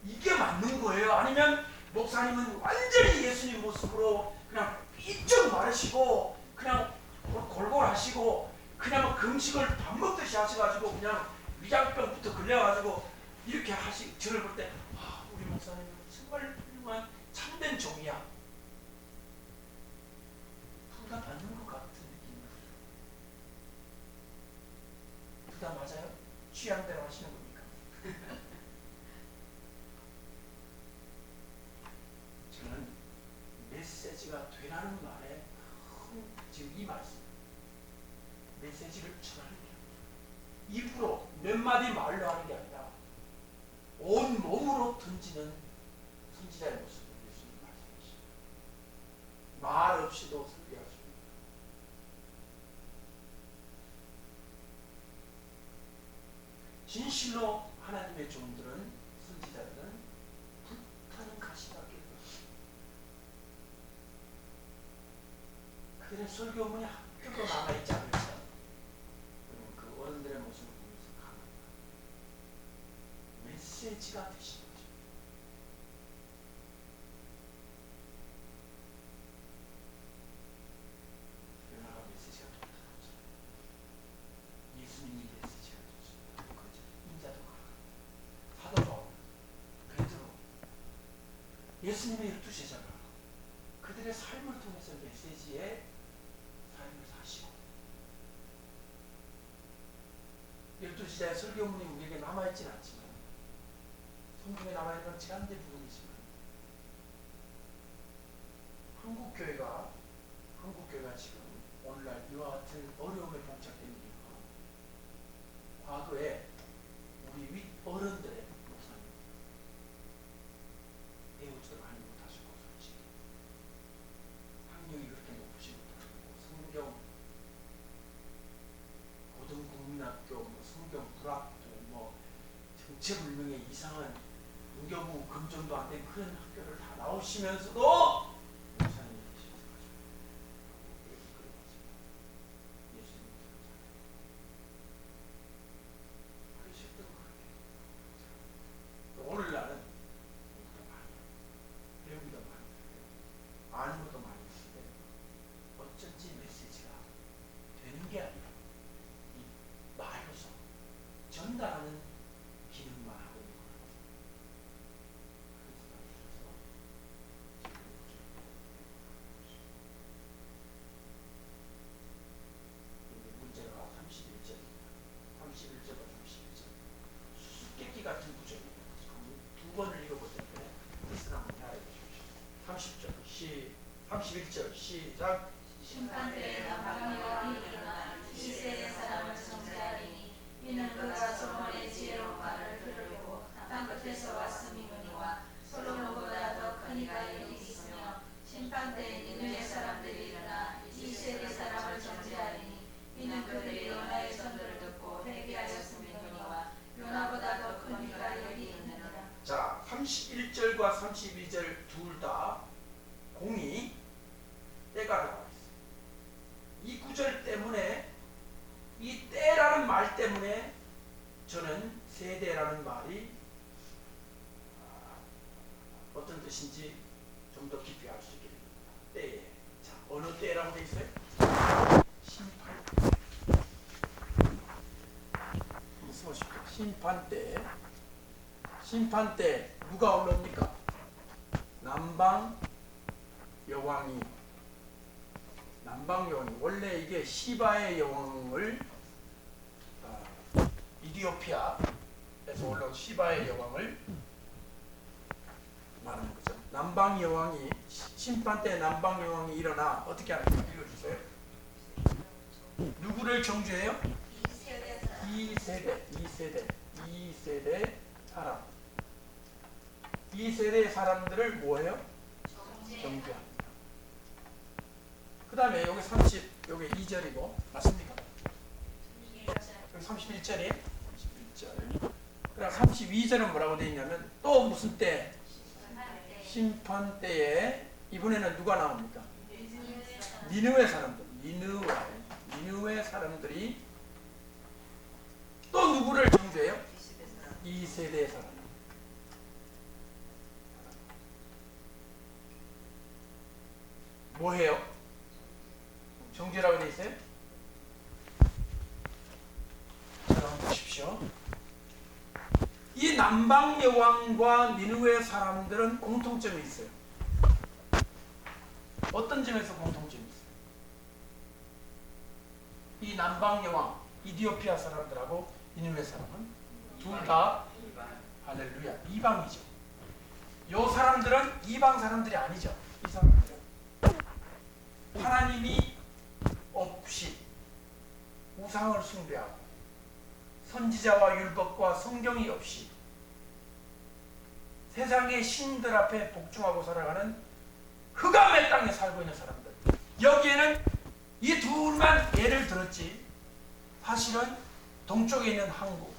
이게 맞는 거예요? 아니면 목사님은 완전히 예수님 모습으로 그냥 삐쩍 마르시고 그냥 골골하시고 그냥 금식을 밥 먹듯이 하셔가지고 그냥 위장병부터 걸려가지고 이렇게 저를 볼 때 우리 목사님은 정말 훌륭한 참된 종이야. 둘 다 맞는 것 같은 느낌이 들어요. 둘 다 맞아요? 취향대로 하시는 겁니까? 저는 메시지가 되라는 말에 지금 이 말씀 메시지를 전하는 게 입으로 몇 마디 말로 하는 게 아니라 온 몸으로 던지는 선지자의 모습을 예수님 말씀하십니다. 말 없이도 설교할 수 있습니다. 진실로 하나님의 종들은 선지자들은 불타는 가시밭길 그들의 설교문이 학교도 남아있지 않을까. 그 어른들의 모습을 보면서 강합니다. 메시지가 되신 거죠. 변화가 메시지가 된다. 예수님이 메시지가 되셨습니다. 그렇죠. 인자도 가라. 사도 바울, 베드로, 예수님의 12제자가 그들의 삶을 통해서 메시지의 삶을 사시고 12시대의 설교문이 우리에게 남아있지는 않지만 성경에 남아있는 건 제한된 부분이지만 한국교회가 지금 오늘날 이와 같은 어려움에 봉착된 이유가 과거에 우리 윗 어른들의 목사님 배우지도 많이 못하시고 솔직히 학력이 그렇게 높지 못하고 성경 고등국민학교 성경 불합도 정체불명의 이상한 문교부 검정도 안 된 그런 학교를 다 나오시면서도 목사님이 되셔서 예수님 그러셨던 것 같아요. 오늘날은 공부도 많이 배우기도 많이 아는 것도 많이 있는데 어쩐지 메시지가 되는 게 아니라 이 말로서 전달하는 기능만 하고 있는 것 같아요. 문제가 31절입니다. 31절과 32절 수수께끼 같은 구절이에요. 두 번을 읽어볼 텐데 뜻을 한번 알아보십시오. 30절 31절 시작. 심판대에 남방의 왕이 일어나 이 세대 사람을 정죄하리니 이는 그가 솔로몬의 지혜로운 말을 들으려고 땅 끝에서 왔음이거니와 솔로몬보다 더 큰 이가 여기 있으며 심판대에 니느웨 사람들이 일어나 이 세대 사람을 정죄하리니 이는 그들이 요나의 전도를 듣고 회개하였음이거니와 요나보다 더 큰 이가 여기 있느니라. 자, 31절과 32절 둘 다 공이 때가 나와 있어요. 이 구절 때문에 이 때라는 말 때문에 저는 세대라는 말이 어떤 뜻인지 좀 더 깊이 알 수 있게 됩니다. 때에. 자, 어느 때라고 되어 있어요? 심판 때. 한번 써보십시오. 심판 때. 심판 때 누가 올라옵니까? 남방 여왕이 원래 이게 시바의 여왕을 이디오피아에서 올라온 시바의 여왕을 말하는 거죠. 남방 여왕이 심판 때 남방 여왕이 일어나 어떻게 하는가 읽어주세요. 누구를 정죄해요? 2세대 사람. 2세대의 사람들을 뭐예요? 정죄합니다. 그 다음에 여기 여기 2절이고 맞습니까? 여기 31절이에요? 31절. 그럼 32절은 뭐라고 되어 있냐면 또 무슨 때? 심판 때에 이번에는 누가 나옵니까? 니느웨 사람들. 니느웨 사람들이 또 누구를 정죄해요? 2세대 사람. 뭐해요? 정죄라고 되어 있어요? 자, 한번 보십시오. 이 남방 여왕과 니느웨 사람들은 공통점이 있어요. 어떤 점에서 공통점이 있어요? 이 남방 여왕, 이디오피아 사람들하고 니느웨 사람은 둘 다 할렐루야 이방이죠. 요 사람들은 이방 사람들이 아니죠. 이 사람들은 하나님이 없이 우상을 숭배하고 선지자와 율법과 성경이 없이 세상의 신들 앞에 복종하고 살아가는 흑암의 땅에 살고 있는 사람들. 여기에는 이 둘만 예를 들었지 사실은 동쪽에 있는 한국,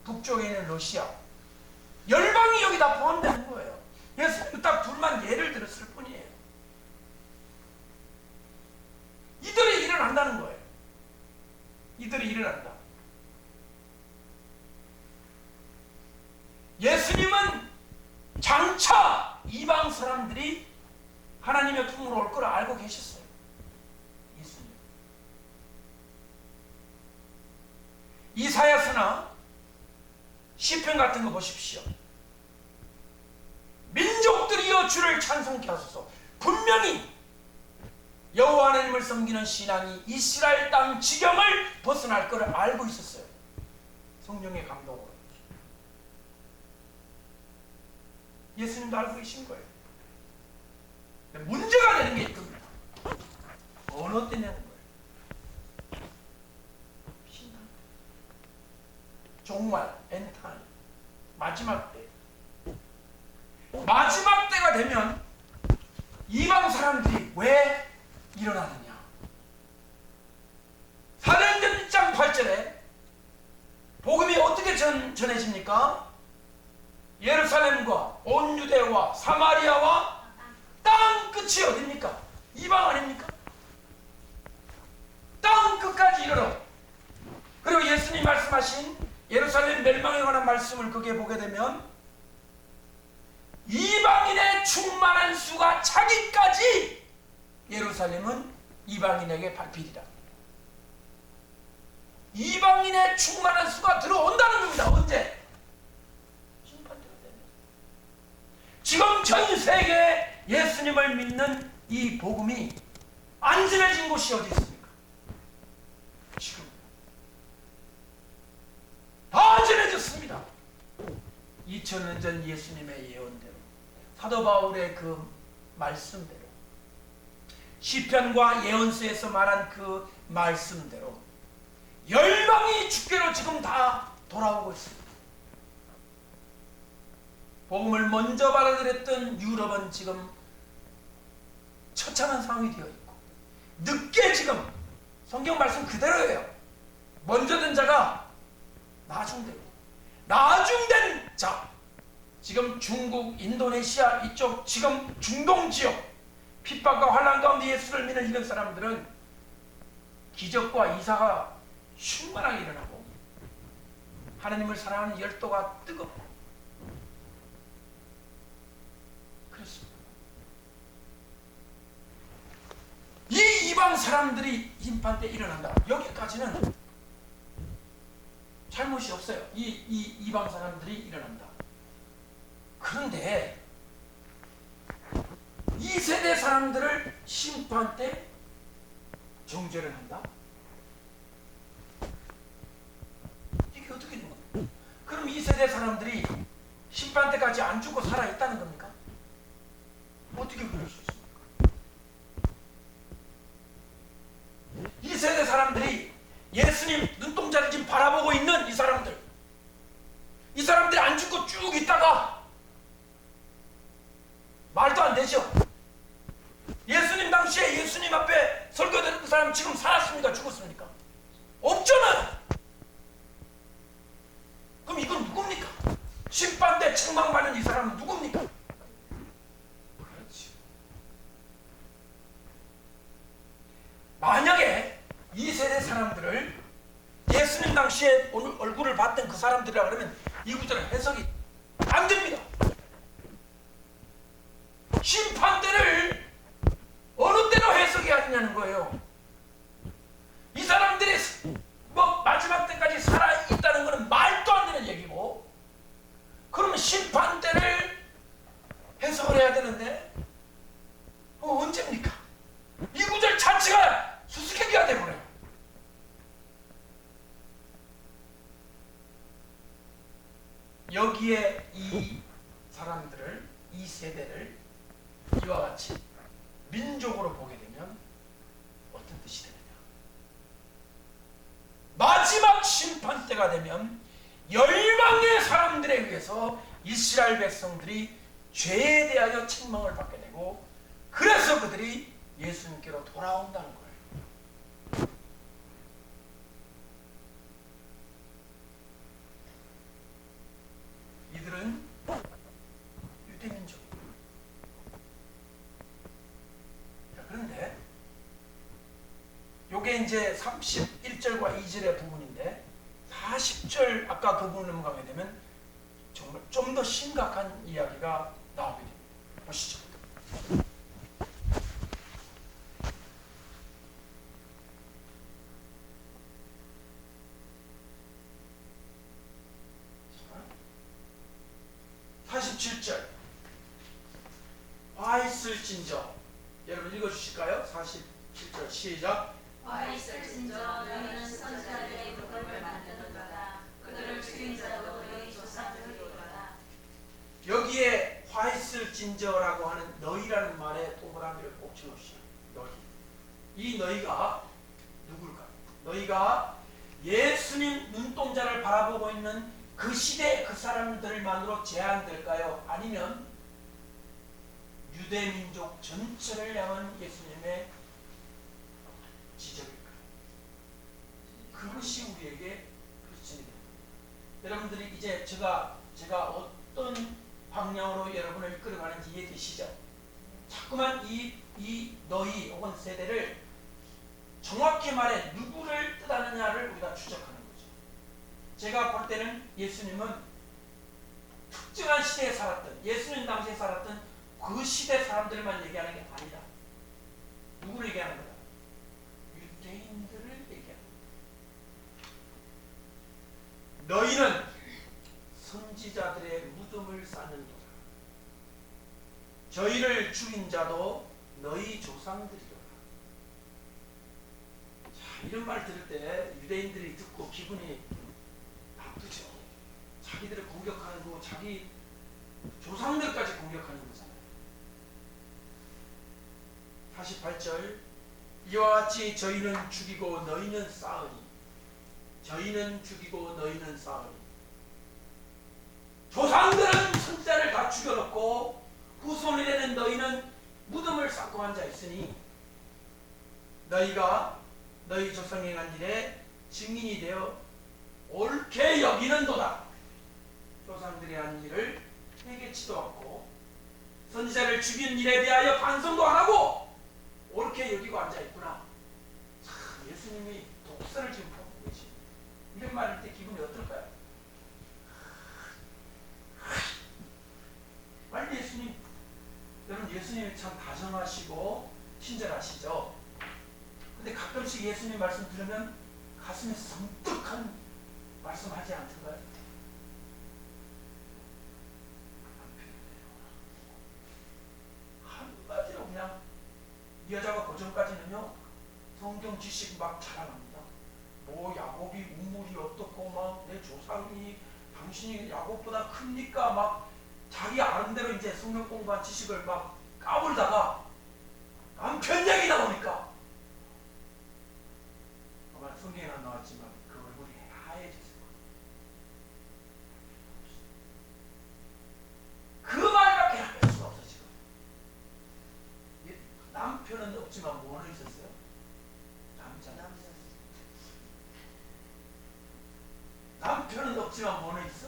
북쪽에 있는 러시아, 열방이 여기 다 포함되는 거예요. 그래서 딱 둘만 예를 들었을 뿐이에요. 이들이 일어난다는 거예요. 이들이 일어난다. 예수님은 장차 이방 사람들이 하나님의 품으로 올 걸 알고 계셨어요. 예수님. 이사야서나 시편 같은 거 보십시오. 민족들이여 주를 찬송케 하소서. 분명히 여호와 하나님을 섬기는 신앙이 이스라엘 땅 지경을 벗어날 것을 알고 있었어요. 성령의 감동으로. 예수님도 알고 계신 거예요. 문제가 되는 게 이겁니다. 어느 때냐는 거예요. 신앙. 종말, 엔타임, 마지막 때. 마지막 때가 되면 이방 사람들이 왜 일어나느냐? 사도행전 1장 8절에 복음이 어떻게 전해집니까? 예루살렘과 온 유대와 사마리아와 땅 끝이 어딥니까? 이방 아닙니까? 땅 끝까지 이르러. 그리고 예수님 말씀하신 예루살렘 멸망에 관한 말씀을 거기에 보게 되면 이방인의 충만한 수가 차기까지 예루살렘은 이방인에게 밟히리라. 이방인의 충만한 수가 들어온다는 겁니다. 언제? 심판대가 되면. 지금 전 세계에 예수님을 믿는 이 복음이 안 전해진 곳이 어디 있습니까? 지금 다 전해졌습니다. 2000년 전 예수님의 예언대로, 사도 바울의 그 말씀대로, 시편과 예언서에서 말한 그 말씀대로 열방이 주께로 지금 다 돌아오고 있습니다. 복음을 먼저 받아들였던 유럽은 지금 처참한 상황이 되어 있고, 늦게 지금 성경 말씀 그대로예요. 먼저 된 자가 나중되고, 나중된 자, 지금 중국, 인도네시아 이쪽 지금 중동 지역 핍박과 환난 가운데 예수를 믿는 이런 사람들은 기적과 이사가 충만하게 일어나고 하나님을 사랑하는 열도가 뜨겁고 그렇습니다. 이 이방 사람들이 심판 때 일어난다. 여기까지는 잘못이 없어요. 이 이방 사람들이 일어난다. 그런데 이 세대 사람들을 심판 때 정죄를 한다? 이게 어떻게 되는 거예요? 그럼 이 세대 사람들이 심판 때까지 안 죽고 살아있다는 겁니까? 어떻게 그럴 수 있습니까? 이 세대 사람들이 살았습니까? 죽었습니까? 없잖아요. 그럼 이건 누굽니까? 심판대 책망받는 이 사람은 누굽니까? 그렇지. 만약에 이 세대 사람들을 예수님 당시에 오늘 얼굴을 봤던 그 사람들이라 그러면 이 구절은 해석이 안 됩니다. 심판대를 어느 때로 해석해야 되냐는 거예요. 이 사람들이 뭐 마지막 때까지 살아있다는 것은 말도 안 되는 얘기고, 그러면 심판대를 해석을 해야 되는데 언제입니까? 이 구절 자체가 수수께끼가 되버려요. 여기에 이 사람들을, 이 세대를 이와 같이 민족으로 보게 되면 어떤 뜻이 되느냐? 마지막 심판 때가 되면 열방의 사람들에 의해서 이스라엘 백성들이 죄에 대하여 책망을 받게 되고, 그래서 그들이 예수님께로 돌아온다는 거예요. 이들은 유대민족. 그런데 요게 이제 31절과 2절의 부분인데, 40절 아까 그 부분을 넘어가게 되면 정말 좀 더 심각한 이야기가 나오게 됩니다. 보시죠. 자, 47절. 화 있을진저. 여러분 읽어주실까요? 47절 시작. 화 있을진저 너희는 선지자들의 무덤을 만드는도다. 그들을 죽인 자도 너희 조상들이로다. 여기에 화 있을진저라고 하는 너희라는 말에 동그라미를 꼭 집어주시오. 너희. 이 너희가 누굴까? 너희가 예수님 눈동자를 바라보고 있는 그 시대 그 사람들만으로 제한될까요? 아니면 유대민족 전체를 향한 예수님의 지적일까요? 그것이 우리에게 그리스도인이 됩니다. 여러분들이 이제 제가 어떤 방향으로 여러분을 이끌어가는지 이해되시죠? 자꾸만 이 너희 혹은 세대를 정확히 말해 누구를 뜻하느냐를 우리가 추적하는 거죠. 제가 볼 때는 예수님은 특정한 시대에 살았던, 예수님 당시에 살았던 그 시대 사람들만 얘기하는 게 아니다. 누구를 얘기하는 거다? 유대인들을 얘기하는 거다. 너희는 선지자들의 무덤을 쌓는도다. 저희를 죽인 자도 너희 조상들이로다. 자, 이런 말 들을 때 유대인들이 듣고 기분이 나쁘죠. 자기들을 공격하는 거, 자기 조상들까지 공격하는 거잖아요. 48절. 이와 같이 저희는 죽이고 너희는 쌓으니, 저희는 죽이고 너희는 쌓으니. 조상들은 선지자를 다 죽여놓고 후손이 되는 너희는 무덤을 쌓고 앉아 있으니 너희가 너희 조상이 행한 일에 증인이 되어 옳게 여기는도다. 조상들이 한 일을 회개치도 않고 선지자를 죽인 일에 대하여 반성도 안 하고 옳게 여기고 앉아 있구나. 참, 예수님이 독선을 지금 펴고 계시. 이런 말일 때 기분이 어떨까요? 빨리 예수님, 여러분 예수님이 참 다정하시고 친절하시죠. 근데 가끔씩 예수님 말씀 들으면 가슴이 섬뜩한 말씀하지 않던가요? 한마디로 그냥 이 여자가 고전까지는요 성경 지식 막 자랑합니다. 뭐 야곱이 우물이 어떻고 막 내 조상이 당신이 야곱보다 큽니까? 막 자기 아름대로 이제 성경 공부한 지식을 막 까불다가 남편 얘기 나오니까 아마 성경에 안 나왔지만 그 얼굴이 하얘졌어요. 그 말밖에 할 수가 없어 지금. 남편은 없지만 뭐는 있었어요? 남자는 없지만 뭐는 있어?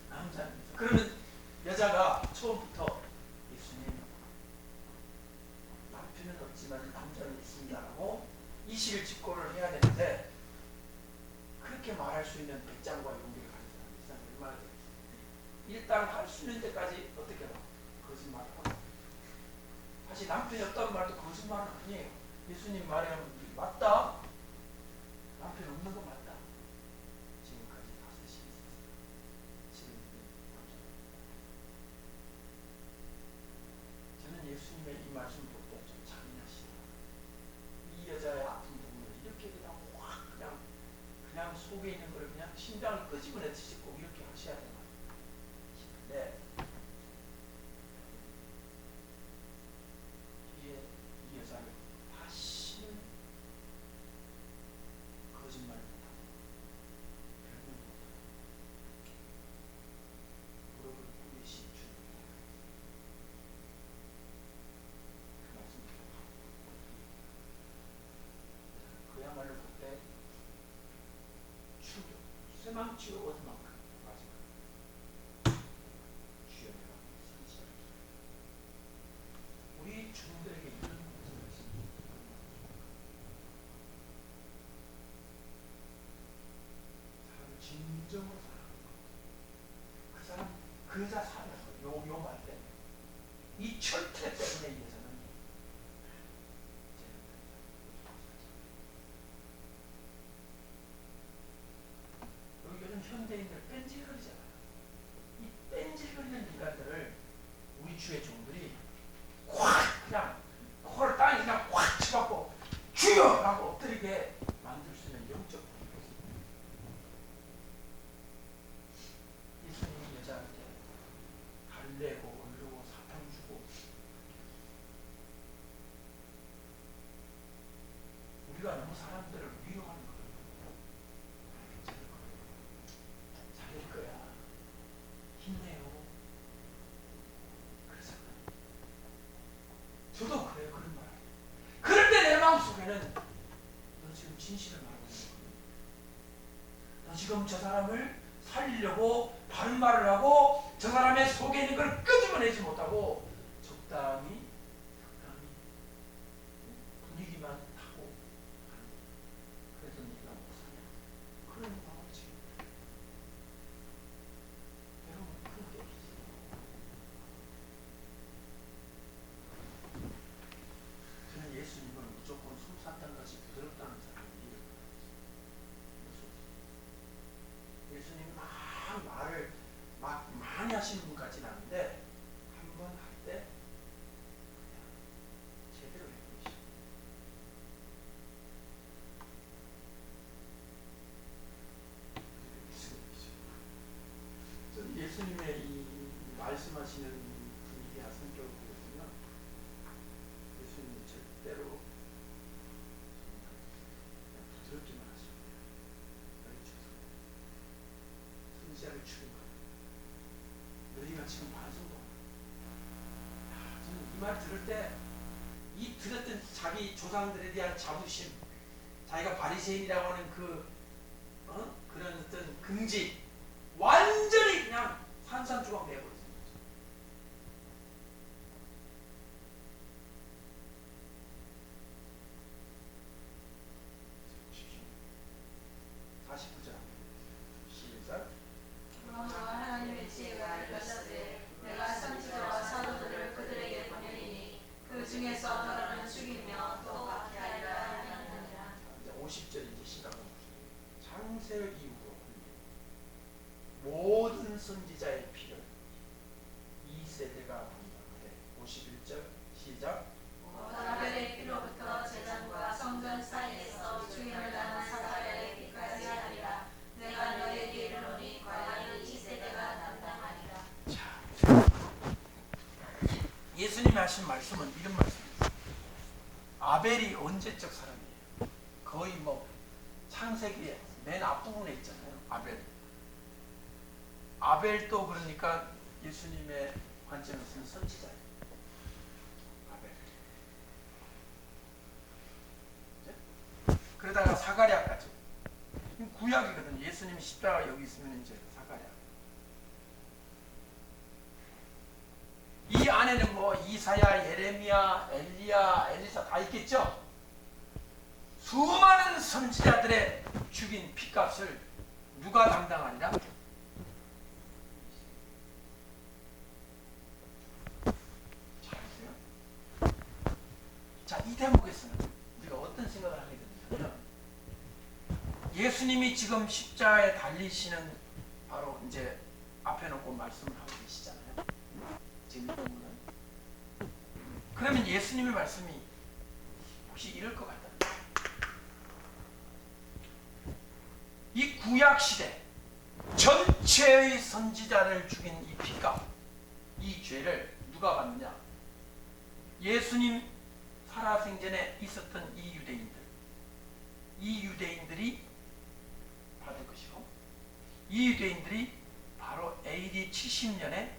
남자는 있어. 그러면 여자가 처음부터 예수님 남편은 없지만 남자는 있습니다라고 이실직고를 해야 되는데 그렇게 말할 수 있는 배짱과 용기를 가진 사람이 이 사람이 얼마나 되겠어요. 일단 할 수 있는 데까지 어떻게 봐? 거짓말을 하고 사실 남편이 없다는 말도 거짓말은 아니에요. 예수님 말에 맞다. 남편 없는 거 맞다. 지금까지 5시 있었어요. 지금 저는 예수님의 이 말씀 볼 때 좀 잔인하시더라고요. 이 여자의 아픈 부분을 이렇게 그냥 확 그냥 속에 있는 걸 그냥 심장을 끄집어내듯이 꼭 이렇게 하셔야 되나 싶은데 이 여자를 다시는 거짓말을 못하고 별명 못하고 무릎을 꿇으신 주님 그 말씀 그야말로 그때 충격 쇠망치고 얻은 만큼 마지막 주여 내가 선지자를 우리 주님들에게 이런 말씀을 했습니다. 사람을 진정으로 사랑하는 것. 그 사람 그 여자 살면서 요 말 때문에 이 철퇴 때문에 이 여자는 여기 요즘 현대인들 뺀질거리잖아요. 이 뺀질거리는 인간들을 우리 주의 종들이 확 그냥 코를 땅에 그냥 확 치받고 주여! 하고 엎드리게 만들 수 있는 영적 권위가 있습니다. 예수님이 여자한테 달래고 얼르고 사탕 주고 우리가 너무 사람들을 위로하는 거예요. 잘될 거야. 힘내요. 그래서 저도 그래요. 그런 말. 그럴 때 내 마음속에는 너 지금 진실을 말하고 있는 거야. 너 지금 저 사람을 살리려고 바른 말을 하고 저 사람의 속에 있는 걸 끄집어내지 못하고 적당히 분위기만 타고 가는 거야. 그래서 네가 못 사냐? 그런 마음을 지금 여러분 그런 게 없어요. 저는 예수님은 무조건 솜사탕 같이 부드럽다는 사람을 믿어요. 예수님 막 말을 막 많이 하시는 분 같진 않은데 한 번 할 때 그냥 제대로 해보시죠. 저는 예수님의 이 말씀하시는 분위기와 성격을 보거든요. 예수님은 절대로 그냥 부드럽게만 하십니다. 너희 죄송해요. 선지자를 추궁하라. 너희가 지금 반성도 하라. 저는 이 말 들을 때 이 들었던 자기 조상들에 대한 자부심, 자기가 바리새인이라고 하는 그런 어떤 긍지 완전히 그냥 산산조각 내버렸습니다. 49절 시작. 그러나 하나님의 지혜가 이르시되 내가 선지자와 사도들을 그들에게 보내리니 그 중에서 너를 죽이며 또 박게 하리라 하느니라. 이제 50절 이제 시작합니다. 창세 이후로 모든 선지자의 피를 이 세대가 반박하되 51절 시작. 아벨의 피로부터 제단과 성전 사이에서 죽임을 당한 사가랴의 피까지 하리라. 내가 너에게 이르노니 과연 이 세대가 담당하리라. 예수님이 하신 말씀은 이런 말씀입니다. 아벨이 언제적 사람이에요? 거의 뭐 창세기에 맨 앞부분에 있잖아요. 아벨도 그러니까 예수님의 관점에서는 선지자예요. 아벨. 그러다가 사가랴까지. 구약이거든요. 예수님이 십자가 여기 있으면 이제 사가랴. 이 안에는 뭐 이사야, 예레미야, 엘리야, 엘리사 다 있겠죠? 수많은 선지자들의 죽인 핏값을 누가 담당하리라? 잘하세요? 자, 이 대목에서는 우리가 어떤 생각을 하게 되냐면 예수님이 지금 십자가에 달리시는 바로 이제 앞에 놓고 말씀을 하고 계시잖아요. 지금 이 부분은. 그러면 예수님의 말씀이 혹시 이럴 것 같다. 이 구약 시대 전체의 선지자를 죽인 이 피값, 이 죄를 누가 받느냐? 예수님 살아생전에 있었던 이 유대인들이 받을 것이고, 이 유대인들이 바로 AD 70년에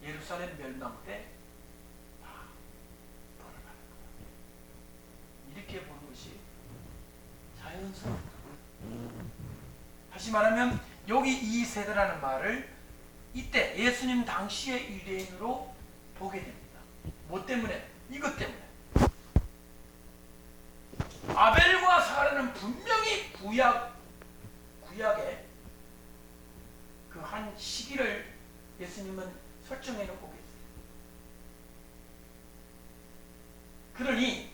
예루살렘 멸망 때 다 벌을 받을 거다. 이렇게 보는 것이 자연스럽다. 다시 말하면 여기 이 세대라는 말을 이때 예수님 당시의 유대인으로 보게 됩니다. 뭐 때문에? 이것 때문에. 아벨과 사라는 분명히 구약의 그 한 시기를 예수님은 설정해 놓고 계세요. 그러니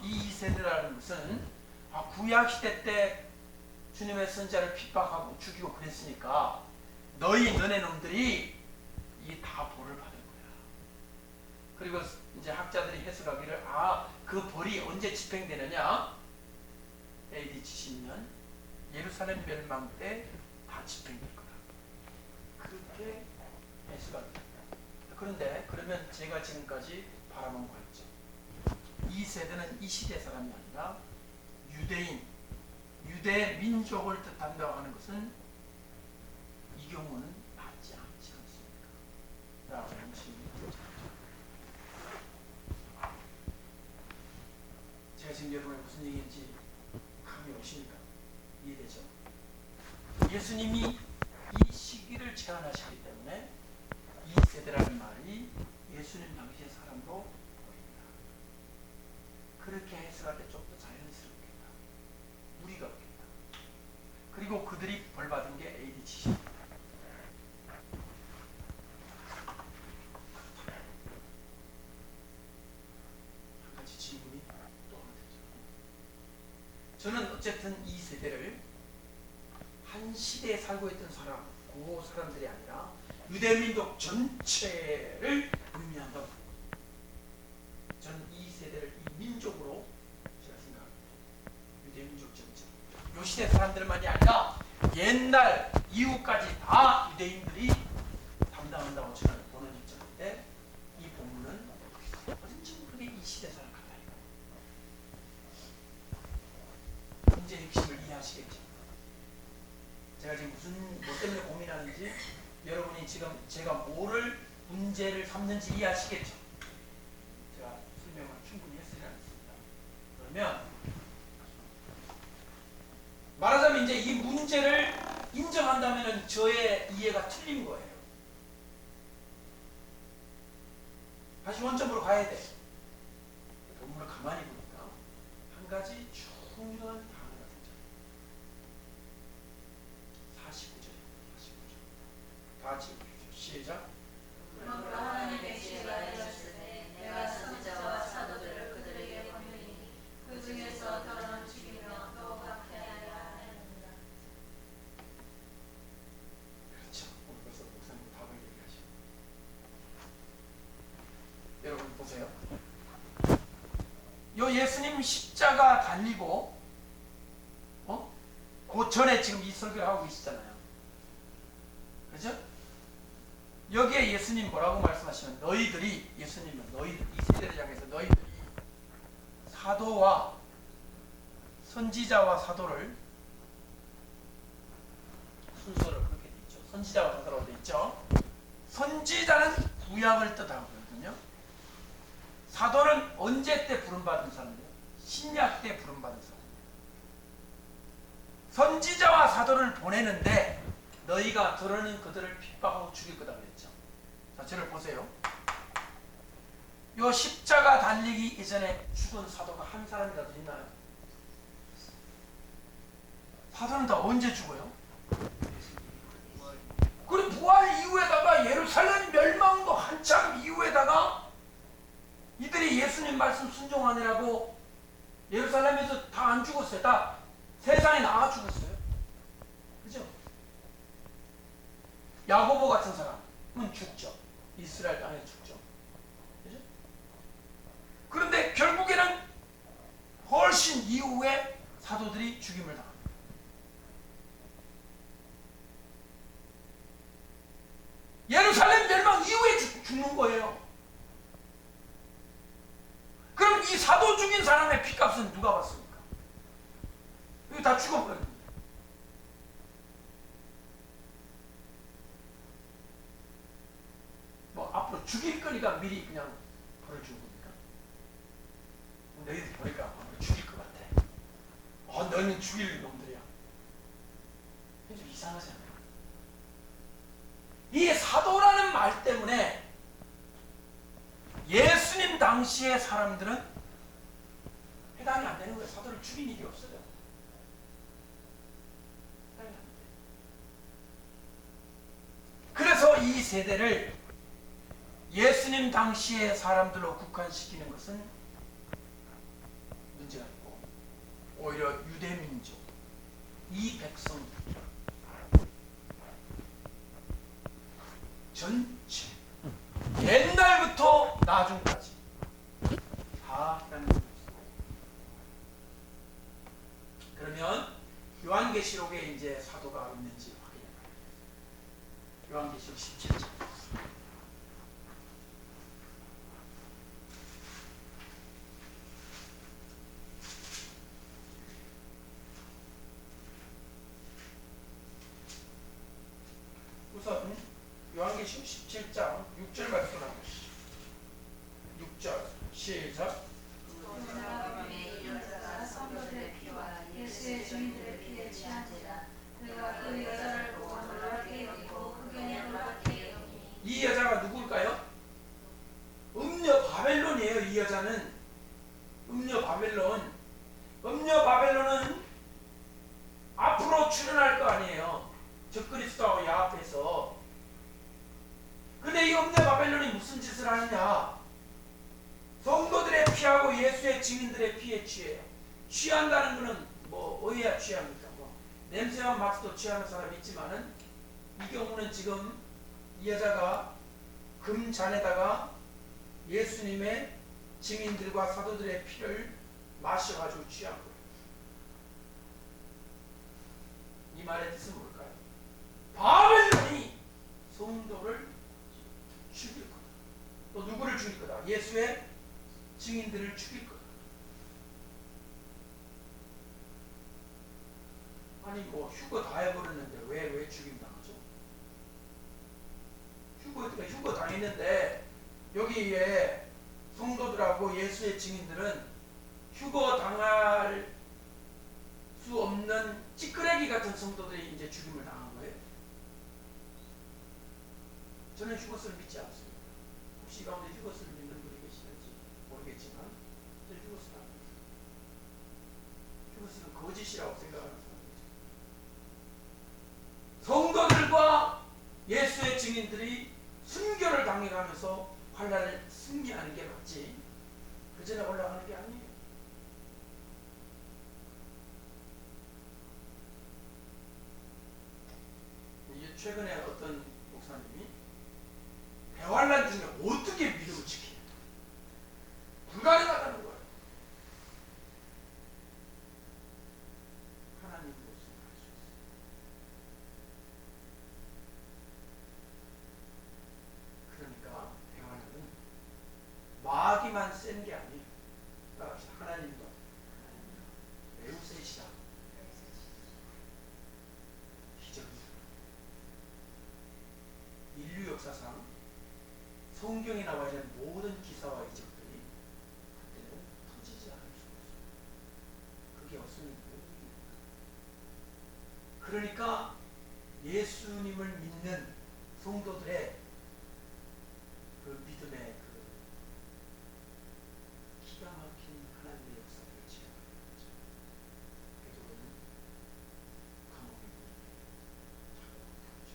이 세대라는 것은 구약 시대 때 주님의 선자를 핍박하고 죽이고 그랬으니까 너네 놈들이 이 다 벌을 받을 거야. 그리고 이제 학자들이 해석하기를 그 벌이 언제 집행되느냐? AD 70년 예루살렘 멸망 때 다 집행될 거다. 그렇게 해석합니다. 그런데 그러면 제가 지금까지 바라본 거 있죠. 이 세대는 이 시대 사람이 아니라 유대 민족을 뜻한다고 하는 것은 이 경우는 맞지 않지 않습니까? 라고 하는 질문이 제가 지금 여러분의 무슨 얘기인지 감이 오십니까? 이해되죠? 예수님이 이 시기를 제안하시기 때문에 이 세대라는 말이 예수님 당시의 사람도 보입니다. 그렇게 해석할 때 좀 더 자연스럽겠다. 무리가 없겠다. 그리고 그들이 벌받은 게 AD 70. 한 가지 질문이 또 하나 되죠. 저는 어쨌든 이 세대를 한 시대에 살고 있던 사람, 그 사람들이 아니라 유대민족 전체를 의미한다고 보고, 저는 이 세대를 이 민족으로 제가 생각합니다. 유대민족 전체. 요 시대 사람들만이 아니라 옛날 이후까지 다 유대인들이 담당한다고 저는 보는 입장인데, 이 본문은 어딘지 모르게 이 시대 사람 같아요. 문제의 핵심을 이해하시겠죠? 제가 지금 뭐 때문에 고민하는지, 여러분이 지금 제가 뭐를 문제를 삼는지 이해하시겠죠? 제가 설명을 충분히 했으리 않습니다. 그러면 말하자면 이제 이 문제를 인정한다면 저의 이해가 틀린 거예요. 다시 원점으로 가야 돼. 본문을 가만히 보니까 한 가지 중요한 단어가 등장해요. 49절입니다. 49절. 다 같이 읽으십시오. 시작. 그러므로 하나님의 지혜가 되었으되 내가 선지자와 사도들을 그들에게 보내리니 그 중에서 더러는 죽이며 또 박해하려 하느니라. 그렇죠. 오늘 벌써 목사님 답을 얘기하시고. 여러분 보세요. 요 예수님 십자가 달리고 그 전에 지금 이 설교를 하고 계시잖아요. 그렇죠? 여기에 예수님 뭐라고 말씀하시면 너희들이, 예수님은 너희들, 이 세대를 향해서 너희들이 사도와 선지자와 사도를, 순서를 그렇게 돼 있죠. 선지자와 사도라고 돼 있죠. 선지자는 구약을 뜻하거든요. 사도는 언제 때 부름받은 사람이에요? 신약 때 부름받은 사람. 선지자와 사도 사도를 보내는데 너희가 들으는 그들을 핍박하고 죽일 거다 그랬죠. 자, 저를 보세요. 요 십자가 달리기 이전에 죽은 사도가 한 사람이라도 있나요? 사도는 다 언제 죽어요? 그리고 부활 이후에다가 예루살렘 멸망도 한참 이후에다가 이들이 예수님 말씀 순종하느라고 예루살렘에서 다 안 죽었어요. 다 세상에 나가 죽었어요. 그죠? 야고보 같은 사람은 죽죠. 이스라엘 땅에 죽죠. 그죠? 그런데 결국에는 훨씬 이후에 사도들이 죽임을 당합니다. 예루살렘 멸망 이후에 죽는 거예요. 그럼 이 사도 죽인 사람의 피값은 누가 받습니까? 이거 다 죽어버립니다. 뭐 앞으로 죽일 거니까 미리 그냥 벌을 주는 겁니까? 너희들 보니까 아마 죽일 것 같아. 너는 죽일 놈들이야. 좀 이상하잖아요. 이 사도라는 말 때문에 예수님 당시의 사람들은 해당이 안 되는 거예요. 사도를 죽인 일이 없어요. 해당이 안 돼요. 그래서 이 세대를 예수님 당시의 사람들로 국한시키는 것은 문제가 있고, 오히려 유대민족, 이 백성 전체 옛날부터 나중까지 다 해당되는 것입니다. 그러면 요한계시록에 이제 사도가 있는지 확인해봐요. 요한계시록 17장. 우선 요한계시록 17장 6절 말씀 나오시죠. 6절 시작. 성도들의 피와 예수의 주민들의 피에 취한지라. 그가 그 여자를 보고 놀랍게 여기고 흑연에 놀랍게 여기니. 이 여자가 누굴까요? 음녀 바벨론이에요. 이 여자는 음녀 바벨론. 음녀 바벨론은 앞으로 출현할 거 아니에요. 적그리스도하고 야합해서. 근데 이 음녀 바벨론이 무슨 짓을 하느냐? 성도들의 피하고 예수의 증인들의 피에 취해요. 취한다는 것은 뭐 어디야 취합니까? 뭐 냄새만 맡아도 취하는 사람이 있지만은 이 경우는 지금 이 여자가 금잔에다가 예수님의 증인들과 사도들의 피를 마셔가지고 취한 거예요. 이 말의 뜻은 뭘까요? 바벨론이 성도를 죽일 거다. 또 누구를 죽일 거다? 예수의 증인들을 죽일 거다. 아니 뭐 휴거 다 해버렸는데 왜 죽임 당하죠? 휴거 당했는데 여기에 성도들하고 예수의 증인들은 휴거 당할 수 없는 찌끄레기 같은 성도들이 이제 죽임을 당한 거예요. 저는 휴거스를 믿지 않습니다. 혹시 가운데 휴거스를 믿는 분이 계시는지 모르겠지만 저는 휴거스를 안 믿습니다. 휴거스는 거짓이라고 생각하는 사람이죠. 성도들과 예수의 증인들이 순교를 당해가면서 환난을 승리하는 게 맞지 그 전에 올라가는 게 아니에요. 이게 최근에 어떤 목사님이 대환란 중에 어떻게 믿음을 지키냐 불가능하다는 거예요. 하나님으로 생각할 수 있어요. 그러니까 대환란은 마귀만 센 게 아니에요. 하나님도 매우 세시다. 기적입니다. 인류 역사상 성경에 나와 있는 모든 기사와 이적들이 그때는 터지지 않을 수가 없어요. 그게 없으면 모릅니다. 그러니까 예수님을 믿는 성도들의 그 믿음의 그 기가 막힌 하나님의 역사를 체험하는 거죠. 베드로는 감옥에 잡아오죠.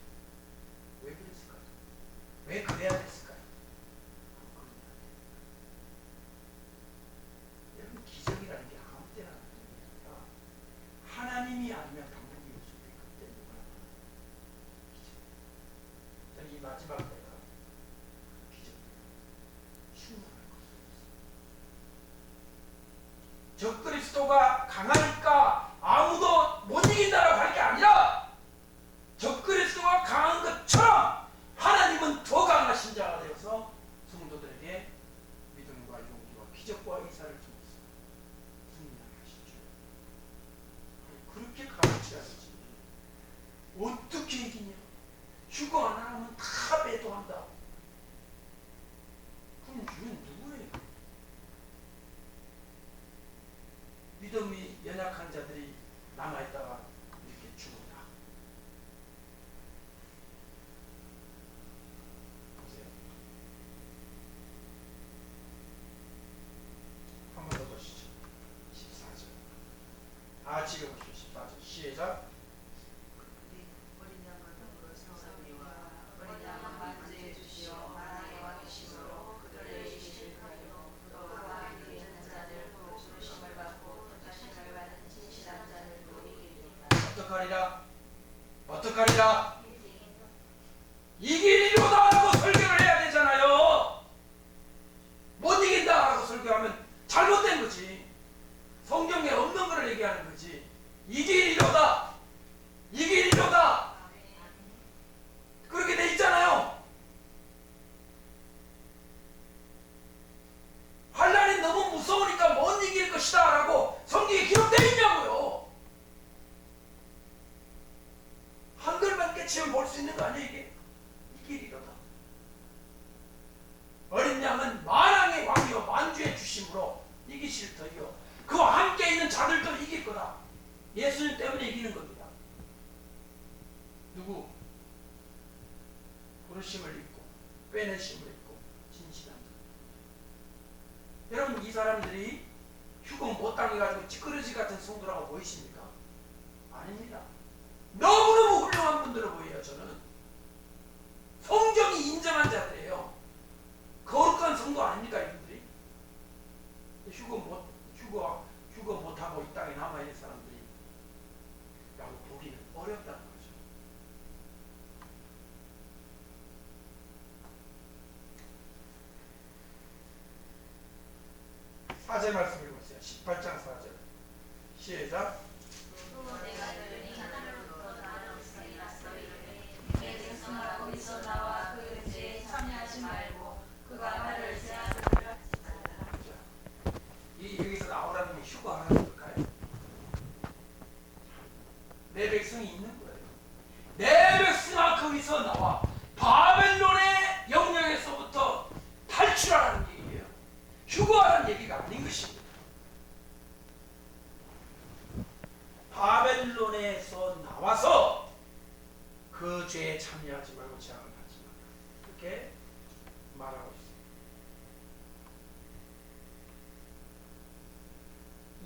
왜 그랬을까요? 왜 그래야 됐을까요? 여러분, 기적이라는 게 아무 때나 나는 게 아니라 하나님이 아니면 방법이 없을 때 그때 누가 기적. 이 마지막 때가 기적 충만할 것입니다. 적그리스도가 강하니까 아무도 못 이긴다라고 할 게 아니라 적그리스도가 강한 것처럼 하나님은 더 강하신 자가 되어서 성도들에게 믿음과 용기와 기적과 의사를 통해서 승리하게 하시죠. 그렇게 가르쳐야지. 어떻게 이기냐? 휴거 안 하면 다 배도한다. 그럼 이건 누구예요? 믿음이 연약한 자들이 남아있다가 이렇게 죽었다. 보세요. 한 번 더 보시죠. 14절. 다 지켜보시죠. 14절. 시작. 어린 양을 그 성삼위와 어린 양을 만지해 주시어 만왕의 계심으로 그들의 이실을 하여 그와 함께 있는 자들 곧 부르심을 받고 택하심을 받은 진실한 자들도 이기리라. 어떡하리라? 어떡하리라? 이기리로다 라고 설교를 해야 되잖아요. 못 이긴다 라고 설교하면 잘못된 거지. 성경에 없는 거를 얘기하는 거지. 이기리로다. 이기리로다. 그렇게 돼 있잖아요. 환란이 너무 무서우니까 못 이길 것이다 라고 성경에 기록되어 있냐고요. 한글밖에 지금 볼 수 있는 거 아니에요 이게? 이기리로다. 어린 양은 만왕의 왕이요 만주의 주심으로 이기실 터이요 그와 함께 있는 자들도 이길 거다. 예수님 때문에 이기는 겁니다. 누구? 부르심을 입고 빼내심을 입고 진실한 자. 여러분, 이 사람들이 휴거 못 당해가지고 찌끄러지 같은 성도라고 보이십니까? 아닙니다. 너무너무 훌륭한 분들로 보여요. 저는 성경이 인정한 자들이에요. 거룩한 성도 아닙니까 이분들이? 휴거 못하고 이 땅에 남아있는 사람들이 라고 보기는 어렵다는 거죠. 사절 말씀 읽어보세요. 18장 4절 시작. 또 내가 들으니 하늘로부터 다른 음성이 났어 이르되 내 백성아 거기서 나와 그 죄에 참여하지 말고 그가 나를 제하거든. 여기서 나오라는 게 휴거 하는 걸까요? 내 백성이 있는 거예요. 내 백성아 거기서 나와 바벨론의 영역에서부터 탈출하라는 얘기예요. 휴거하라는 얘기가 아닌 것입니다. 바벨론에서 나와서 그 죄에 참여하지 말고 제한을 하지 말라. 이렇게 말하고 있습니다.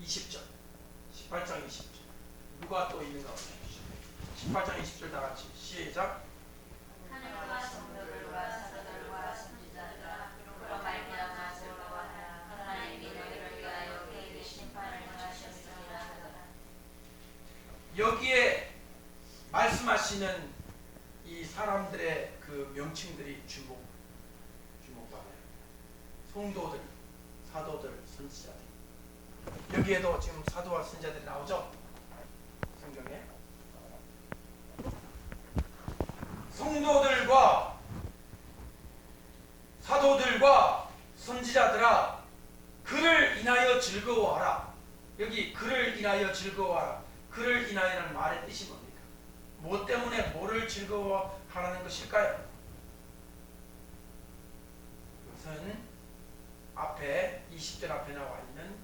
20절 18장 20절 누가 또 있는가 보십시오. 18장 20절 다 같이 시작. 하늘과 성도들과 사도들과 선지자들아 그로 말미암아 즐거워하라. 하나님이 너희를 위하여 계획의 심판을 행하셨으니라 하더라. 여기에 말씀하시는 이 사람들의 그 명칭들이 주목받아요. 성도들, 사도들, 선지자들. 여기에도 지금 사도와 선지자들이 나오죠? 성경에. 성도들과 사도들과 선지자들아 그를 인하여 즐거워하라. 여기 그를 인하여 즐거워하라. 그를 인하여라는 말의 뜻이 뭡니까? 뭐 때문에 뭐를 즐거워하라는 것일까요? 이것은 앞에 20절 앞에 나와 있는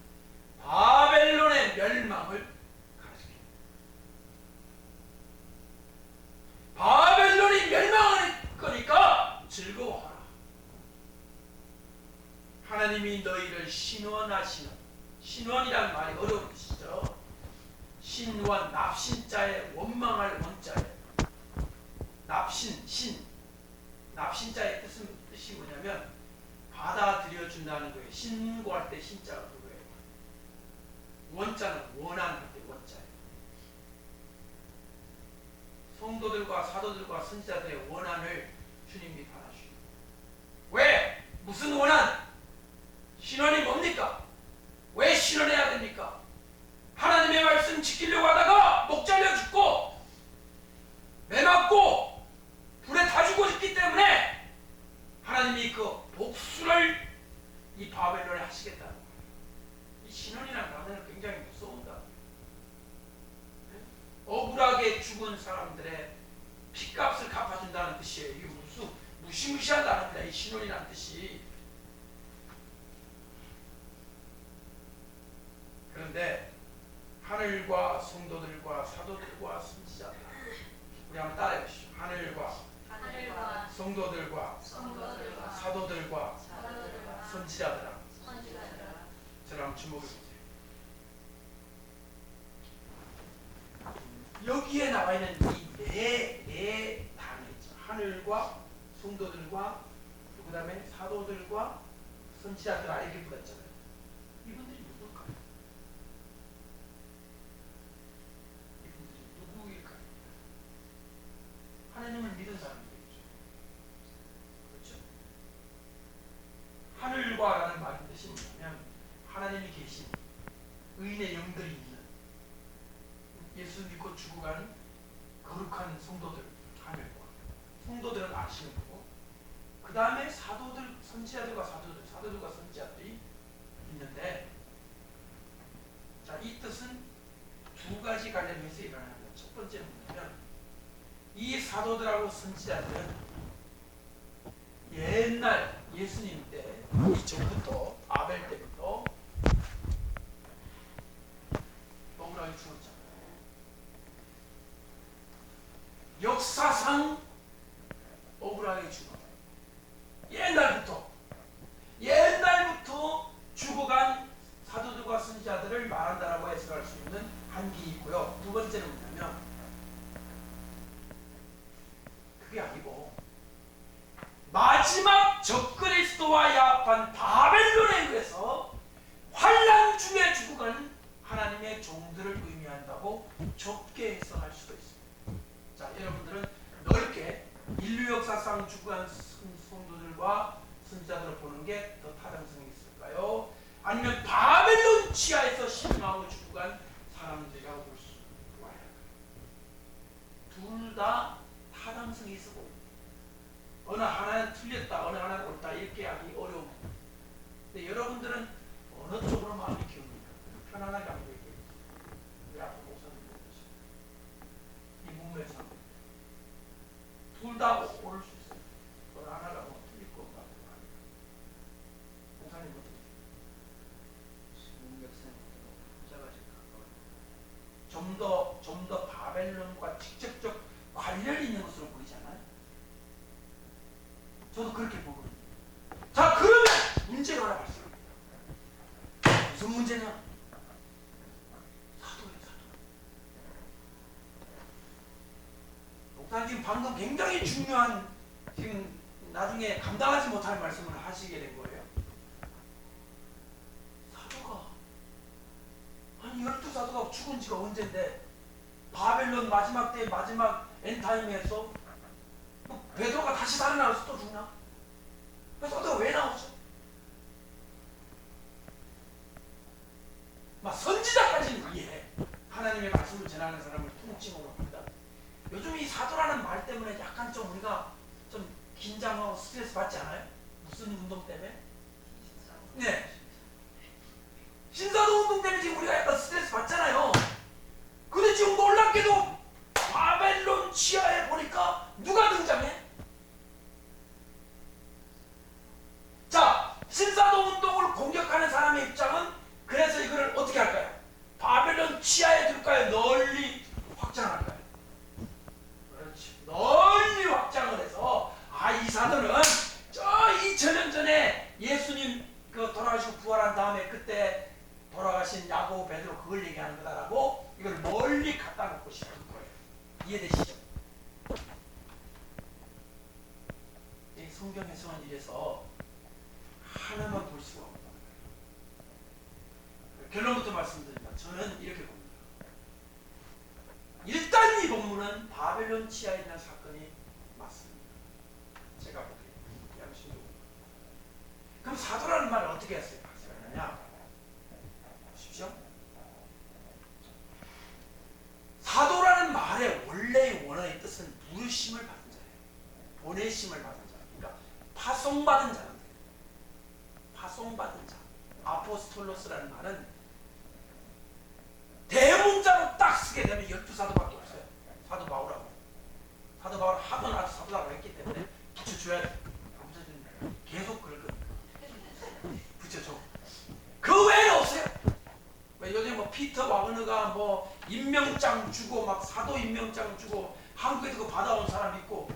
바벨론의 멸망을 가르칩니다. 신원하시는, 신원이란 말이 어려운 뜻이죠. 신원, 납신자의 원망할 원자예요. 납신, 신. 납신자의 뜻이 뭐냐면 받아들여 준다는 거예요. 신고할 때 신자가 그거예요. 원자는 원하는 때 원자예요. 성도들과 사도들과 선지자들의 원한을 주님이 받아주십니다. 왜? 무슨 원한? 신원이 뭡니까? 왜 신원해야 됩니까? 하나님의 말씀 지키려고 하다가 목 잘려 죽고 매 맞고 불에 다 죽고 싶기 때문에 하나님이 그 복수를 이 바벨론에 하시겠다는 거예요. 이 신원이라는 단어는 굉장히 무서운 단어예요. 억울하게 죽은 사람들의 핏값을 갚아준다는 뜻이에요. 이게 무슨 무시무시한 단어입니다. 이 신원이라는 뜻이. 그런데 하늘과 성도들과 사도들과 선지자들, 우리 한번 따라해 보시죠. 하늘과 성도들과 사도들과 선지자들아. 저를 한번 주목해 보세요. 여기에 나와 있는 이 네 단어 있죠. 하늘과 성도들과 그 다음에 사도들과 선지자들아 이렇게 불렀잖아요. 이분들이 누굴까요? 이분들이 누구일까요? 하나님을 믿은 사람들이죠. 그렇죠? 하늘과라는 말의 뜻이 뭐냐면 하나님이 계신 의인의 영들이 있는, 예수 믿고 죽어간 거룩한 성도들, 하늘과 성도들은 아시는 거고, 그 다음에 사도들, 선지자들과 사도들과 선지자들이 있는데, 자, 이 뜻은 두 가지 관련해서 일어나는 거예요. 첫 번째는 뭐냐면 이 사도들하고 선지자들은 옛날 예수님 때 이전부터 아벨 때부터 억울하게 죽었잖아요. 역사상 억울하게 죽어. 옛날부터 죽어간 사도들과 선지자들을 말한다라고 해석할 수 있는 한계이 있고요. 두 번째는 뭐냐면 그게 아니고 마지막 적그리스도와 야합한 바벨론에 의해서 환난 중에 죽어간 하나님의 종들을 의미한다고 좁게 해석할 수도 있습니다. 자, 여러분들은 넓게 인류 역사상 죽어간 성도들과 선지자들을 보는 게 더 타당성이 있을까요? 아니면 바벨론 지하에서 신망하고 죽어간 사람들이라고 볼 수 있을까요? 둘 다 타당성이 있어 보입니다. 어느 하나는 틀렸다, 어느 하나는 옳다 이렇게 하기 어려운. 근데 여러분들은 어느 쪽으로 마음이 기웁니까? 편안하게 한번 얘기해 주세요. 우리 앞에 목사님 이 문맥상 둘 다 옳을 수 있어요. 어느 하나가 뭐 틀릴 것 같고 아니까. 목사님 어떻게? 좀 더 바벨론과 직접적 관련이 있는 것으로 보이잖아요. 저도 그렇게 보거든요. 자, 그러면 문제가 하나 발생합니다. 무슨 문제냐? 사도예요, 사도. 목사님 지금 방금 굉장히 중요한, 지금 나중에 감당하지 못할 말씀을 하시게 된 거예요. 사도가 한 12사도가 죽은 지가 언젠데 바벨론 마지막 때 마지막 엔타임에서 베드로가 다시 살아나와서 또 죽나? 그래서 사도가 왜 나오죠? 막 선지자까지는 이해해. 하나님의 말씀을 전하는 사람을 통칭으로 합니다. 요즘 이 사도라는 말 때문에 약간 좀 우리가 좀 긴장하고 스트레스 받지 않아요? 무슨 운동 때문에? 네. 신사도 운동 때문에 지금 우리가 약간 스트레스 받잖아요. 근데 지금 놀랍게도 바벨론 지하에 보니까 누가 등장해? 자, 신사도 운동을 공격하는 사람의 입장은 그래서 이거를 어떻게 할까요? 바벨론 지하에 둘까요? 널리 확장할까요? 그렇지. 널리 확장을 해서 이 사도는 저 2000년 전에 예수님 그 돌아가시고 부활한 다음에 그때 이거는 바벨론 치하에 있는 사건이 맞습니다. 제가 보기에 양심적으로. 그럼 사도라는 말을 어떻게 했어요? 박사냐? 보십시오. 사도라는 말의 원래의 원어의 뜻은 부르심을 받은 자예요. 보내심을 받은 자. 그러니까 파송받은 자는 돼요. 파송받은 자. 아포스톨로스라는 말은 대문자로 딱 쓰게 되면 12사도밖에 없어요. 사도 바울하고. 사도 바울 하도 나도 사도라고 했기 때문에 붙여줘야 돼. 계속 그럴 겁니다. 붙여줘. 그 외에는 없어요. 요즘 뭐 피터 와그너가 뭐 임명장 주고 막 사도 임명장 주고 한국에서 그거 받아온 사람 있고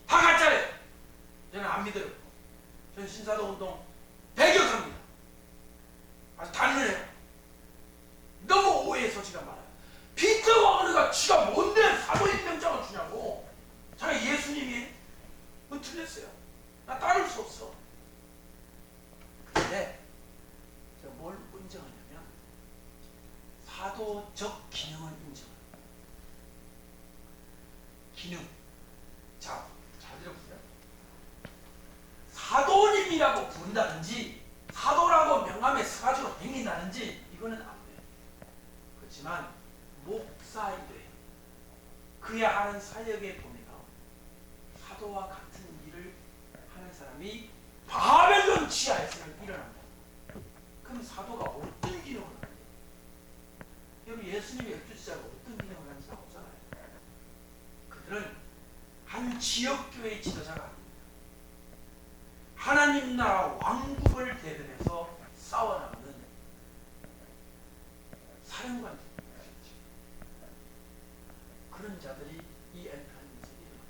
다 가짜예요. 저는 안 믿어요. 저는 신사도 운동 배격합니다. 아주 단순해요. 너무 오해의 소지가 많아요. 피터 와그너가 지가 뭔데 사도 임명장을 주냐고. 자기 예수님이 그건 틀렸어요. 나 따를 수 없어. 근데 제가 뭘 인정하냐면 사도적 기능을 인정합니다. 기능. 자, 잘 들어보세요. 사도님이라고 부른다든지 사도라고 명함에 써가지고 댕긴다든지 이거는 안 돼요. 그렇지만 목사이되 그야 하는 사역에 보면 사도와 같은 일을 하는 사람이 바벨론 지하에서는 일어납니다. 그럼 사도가 어떤 기능을 하는지, 여러분 예수님의 12지자가 어떤 기능을 하는지 나오잖아요. 그들은 한 지역교회의 지도자가 아닙니다. 하나님 나라 왕국을 대변해서 싸워나가는 사령관들. 그런 자들이 이 엔타임에서 일어납니다.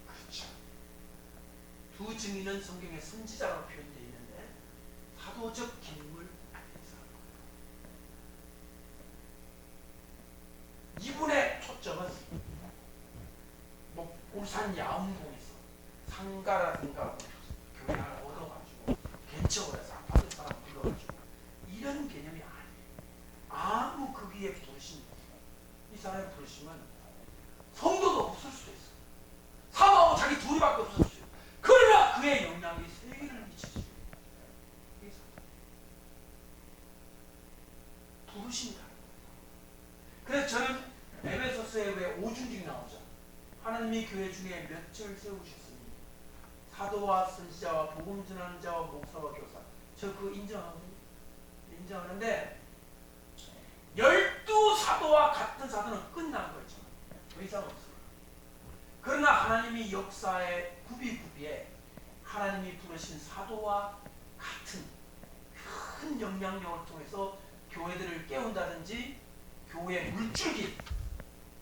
그렇죠. 두 증인은 성경에 선지자로 표현되어 있는데 사도적 기능을 해서 이분의 초점은 뭐 울산 야음동에서 상가라든가 교회 하나 얻어가지고 개척을 해서 받은 사람 불러가지고 이런 개념이 아니에요. 아무 거기에 부르심, 이 사람의 부르심은 성도도 없을 수도 있어. 사도하고 자기 둘이밖에 없을 수도 있어. 그러나 그의 영향이 세계를 미치지. 부르심이다. 그래서 저는 에베소서에 왜 오중직이 나오죠. 하나님이 교회 중에 몇을 세우셨으니 사도와 선지자와 복음 전하는 자와 목사와 교사. 저 그거 인정하는데 12사도와 같은 사도는 끝난 거죠. 더 이상 없어요. 그러나 하나님이 역사의 구비구비에 하나님이 부르신 사도와 같은 큰 영향력을 통해서 교회들을 깨운다든지 교회의 물줄기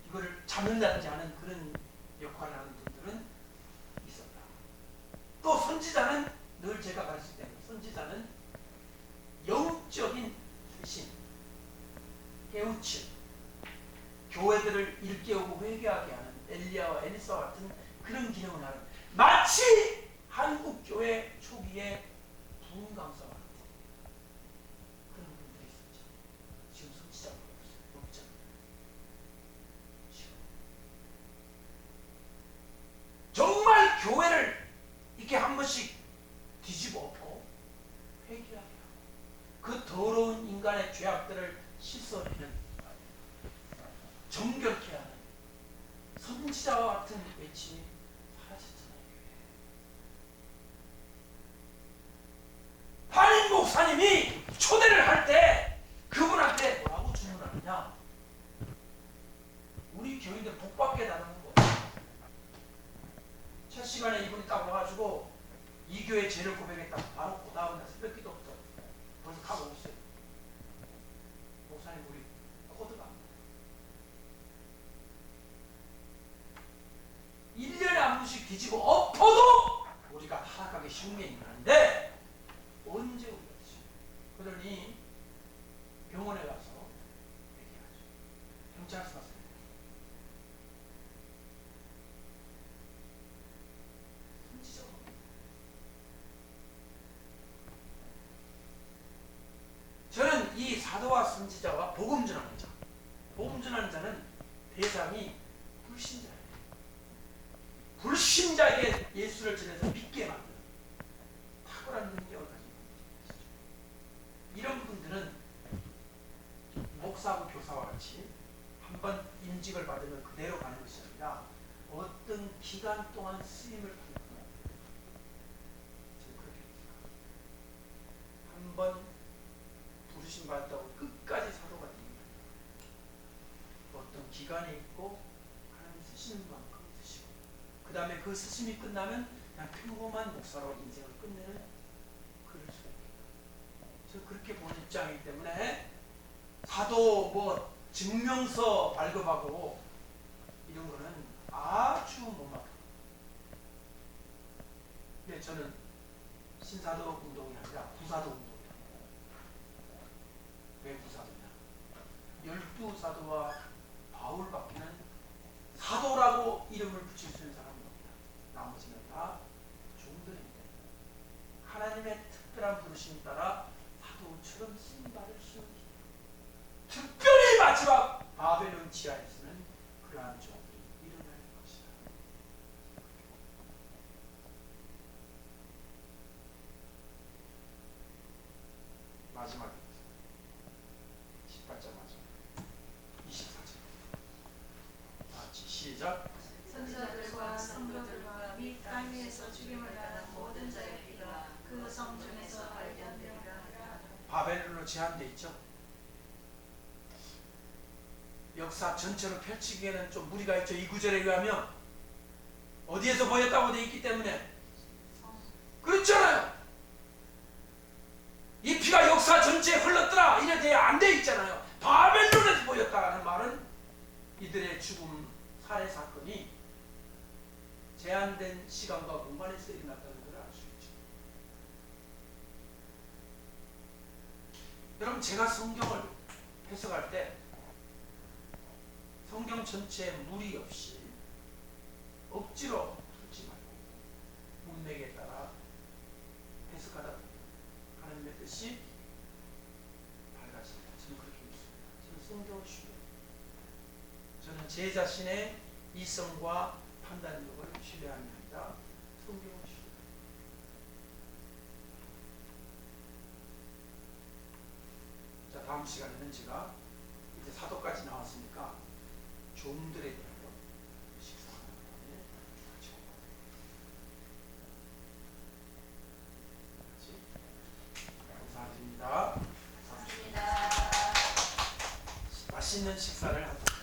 이거를 잡는다든지 하는 그런 역할을 하는 분들은 있었다. 또 선지자는 늘 제가 가르칠 때 선지자는 영적인 대신 깨우침, 교회들을 일깨우고 회개하게 하는 엘리야와 엘리사와 같은 그런 기능을 하는, 마치 한국교회 초기에 부흥 강사와 같은 그런 분들이 있었죠. 지금 선지자가 없죠. 정말 교회를 이렇게 한 번씩 뒤집어 엎고 회개하게 하고 그 더러운 인간의 죄악들을 씻어내는, 정결케 하는 선지자와 같은 외침이 사라졌잖아요. 한인 목사님이 초대를 할 때 그분한테 뭐라고 주문하느냐? 우리 교인들 복받게 달라는 거예요. 첫 시간에 이분이 딱 와가지고 이 교회 죄를 고백했다고 바로 그 다음날 새벽 기도부터 벌써 가고 있어요. 목사님 우리 코드가 1년에 한 번씩 뒤지고 엎어도 우리가 타락하기 쉬운 게 있는데 언제 우리가 그러니 사도와 선지자와 복음 전하는 자. 복음 전하는 자는 대상이 불신자예요. 불신자에게 예수를 전해서 믿게 만드는 탁월한 능력을 가지고 있는 것이죠. 이런 분들은 목사하고 교사와 같이 한번 임직을 받으면 그대로 가는 것이 아니라 어떤 기간 동안 쓰임을 받는 거예요. 저는 그렇게 생각합니다. 한번 부르심 받았다고 끝까지 사도가 됩니다. 어떤 기간이 있고 하나님 쓰시는 만큼 쓰시고 그 다음에 그 쓰심이 끝나면 그냥 평범한 목사로 인생을 끝내는 그럴 수가 있습니다. 저는 그렇게 보는 입장이기 때문에 사도 뭐 증명서 발급하고 이런 거는 아주 못 맡겨요. 근데 저는 신사도 운동이 아니라 구사도 운동이에요. 왜 구사도냐? 12사도와 바울밖에는 사도라고 이름을 붙일 수 있는 사람이 없다. 나머지는 다 종들입니다. 하나님의 특별한 부르심에 따라 사도처럼 신발을 신으시다. 특별히 마지막 바벨론 지하에서는 그러한 종들이 일어날 것이다. 마지막입니다. 18절 마지막 24절 같이 시작. 선지자들과 성도들과 및 땅 위에서 죽임을 당한 모든 자의 피가 그 성 중에서 발견되리라. 바벨론으로 제한되어 있죠. 역사 전체로 펼치기에는 좀 무리가 있죠. 이 구절에 의하면 어디에서 보였다고 되어 있기 때문에 그렇잖아요. 이 피가 역사 전체에 흘렀더라 이래 돼야 안 돼 있잖아요. 바벨론에서 보였다는 말은 이들의 죽음 살해 사건이 제한된 시간과 공간에서 일어났다는 걸 알 수 있죠. 여러분 제가 성경을 해석할 때 성경 전체에 무리 없이 억지로 풀지 말고 문맥에 따라 해석하다 보면 하나님의 뜻이 밝아집니다. 저는 그렇게 믿습니다. 저는 성경을 신뢰해요. 저는 제 자신의 이성과 판단력을 신뢰하는 게 아니라 성경을 신뢰해요. 자, 다음 시간에는 제가 이제 사도까지 나왔으니까 종들에 대하여 식사하는 다음에 같이 감사드립니다. 감사합니다. 맛있는 식사를 하도록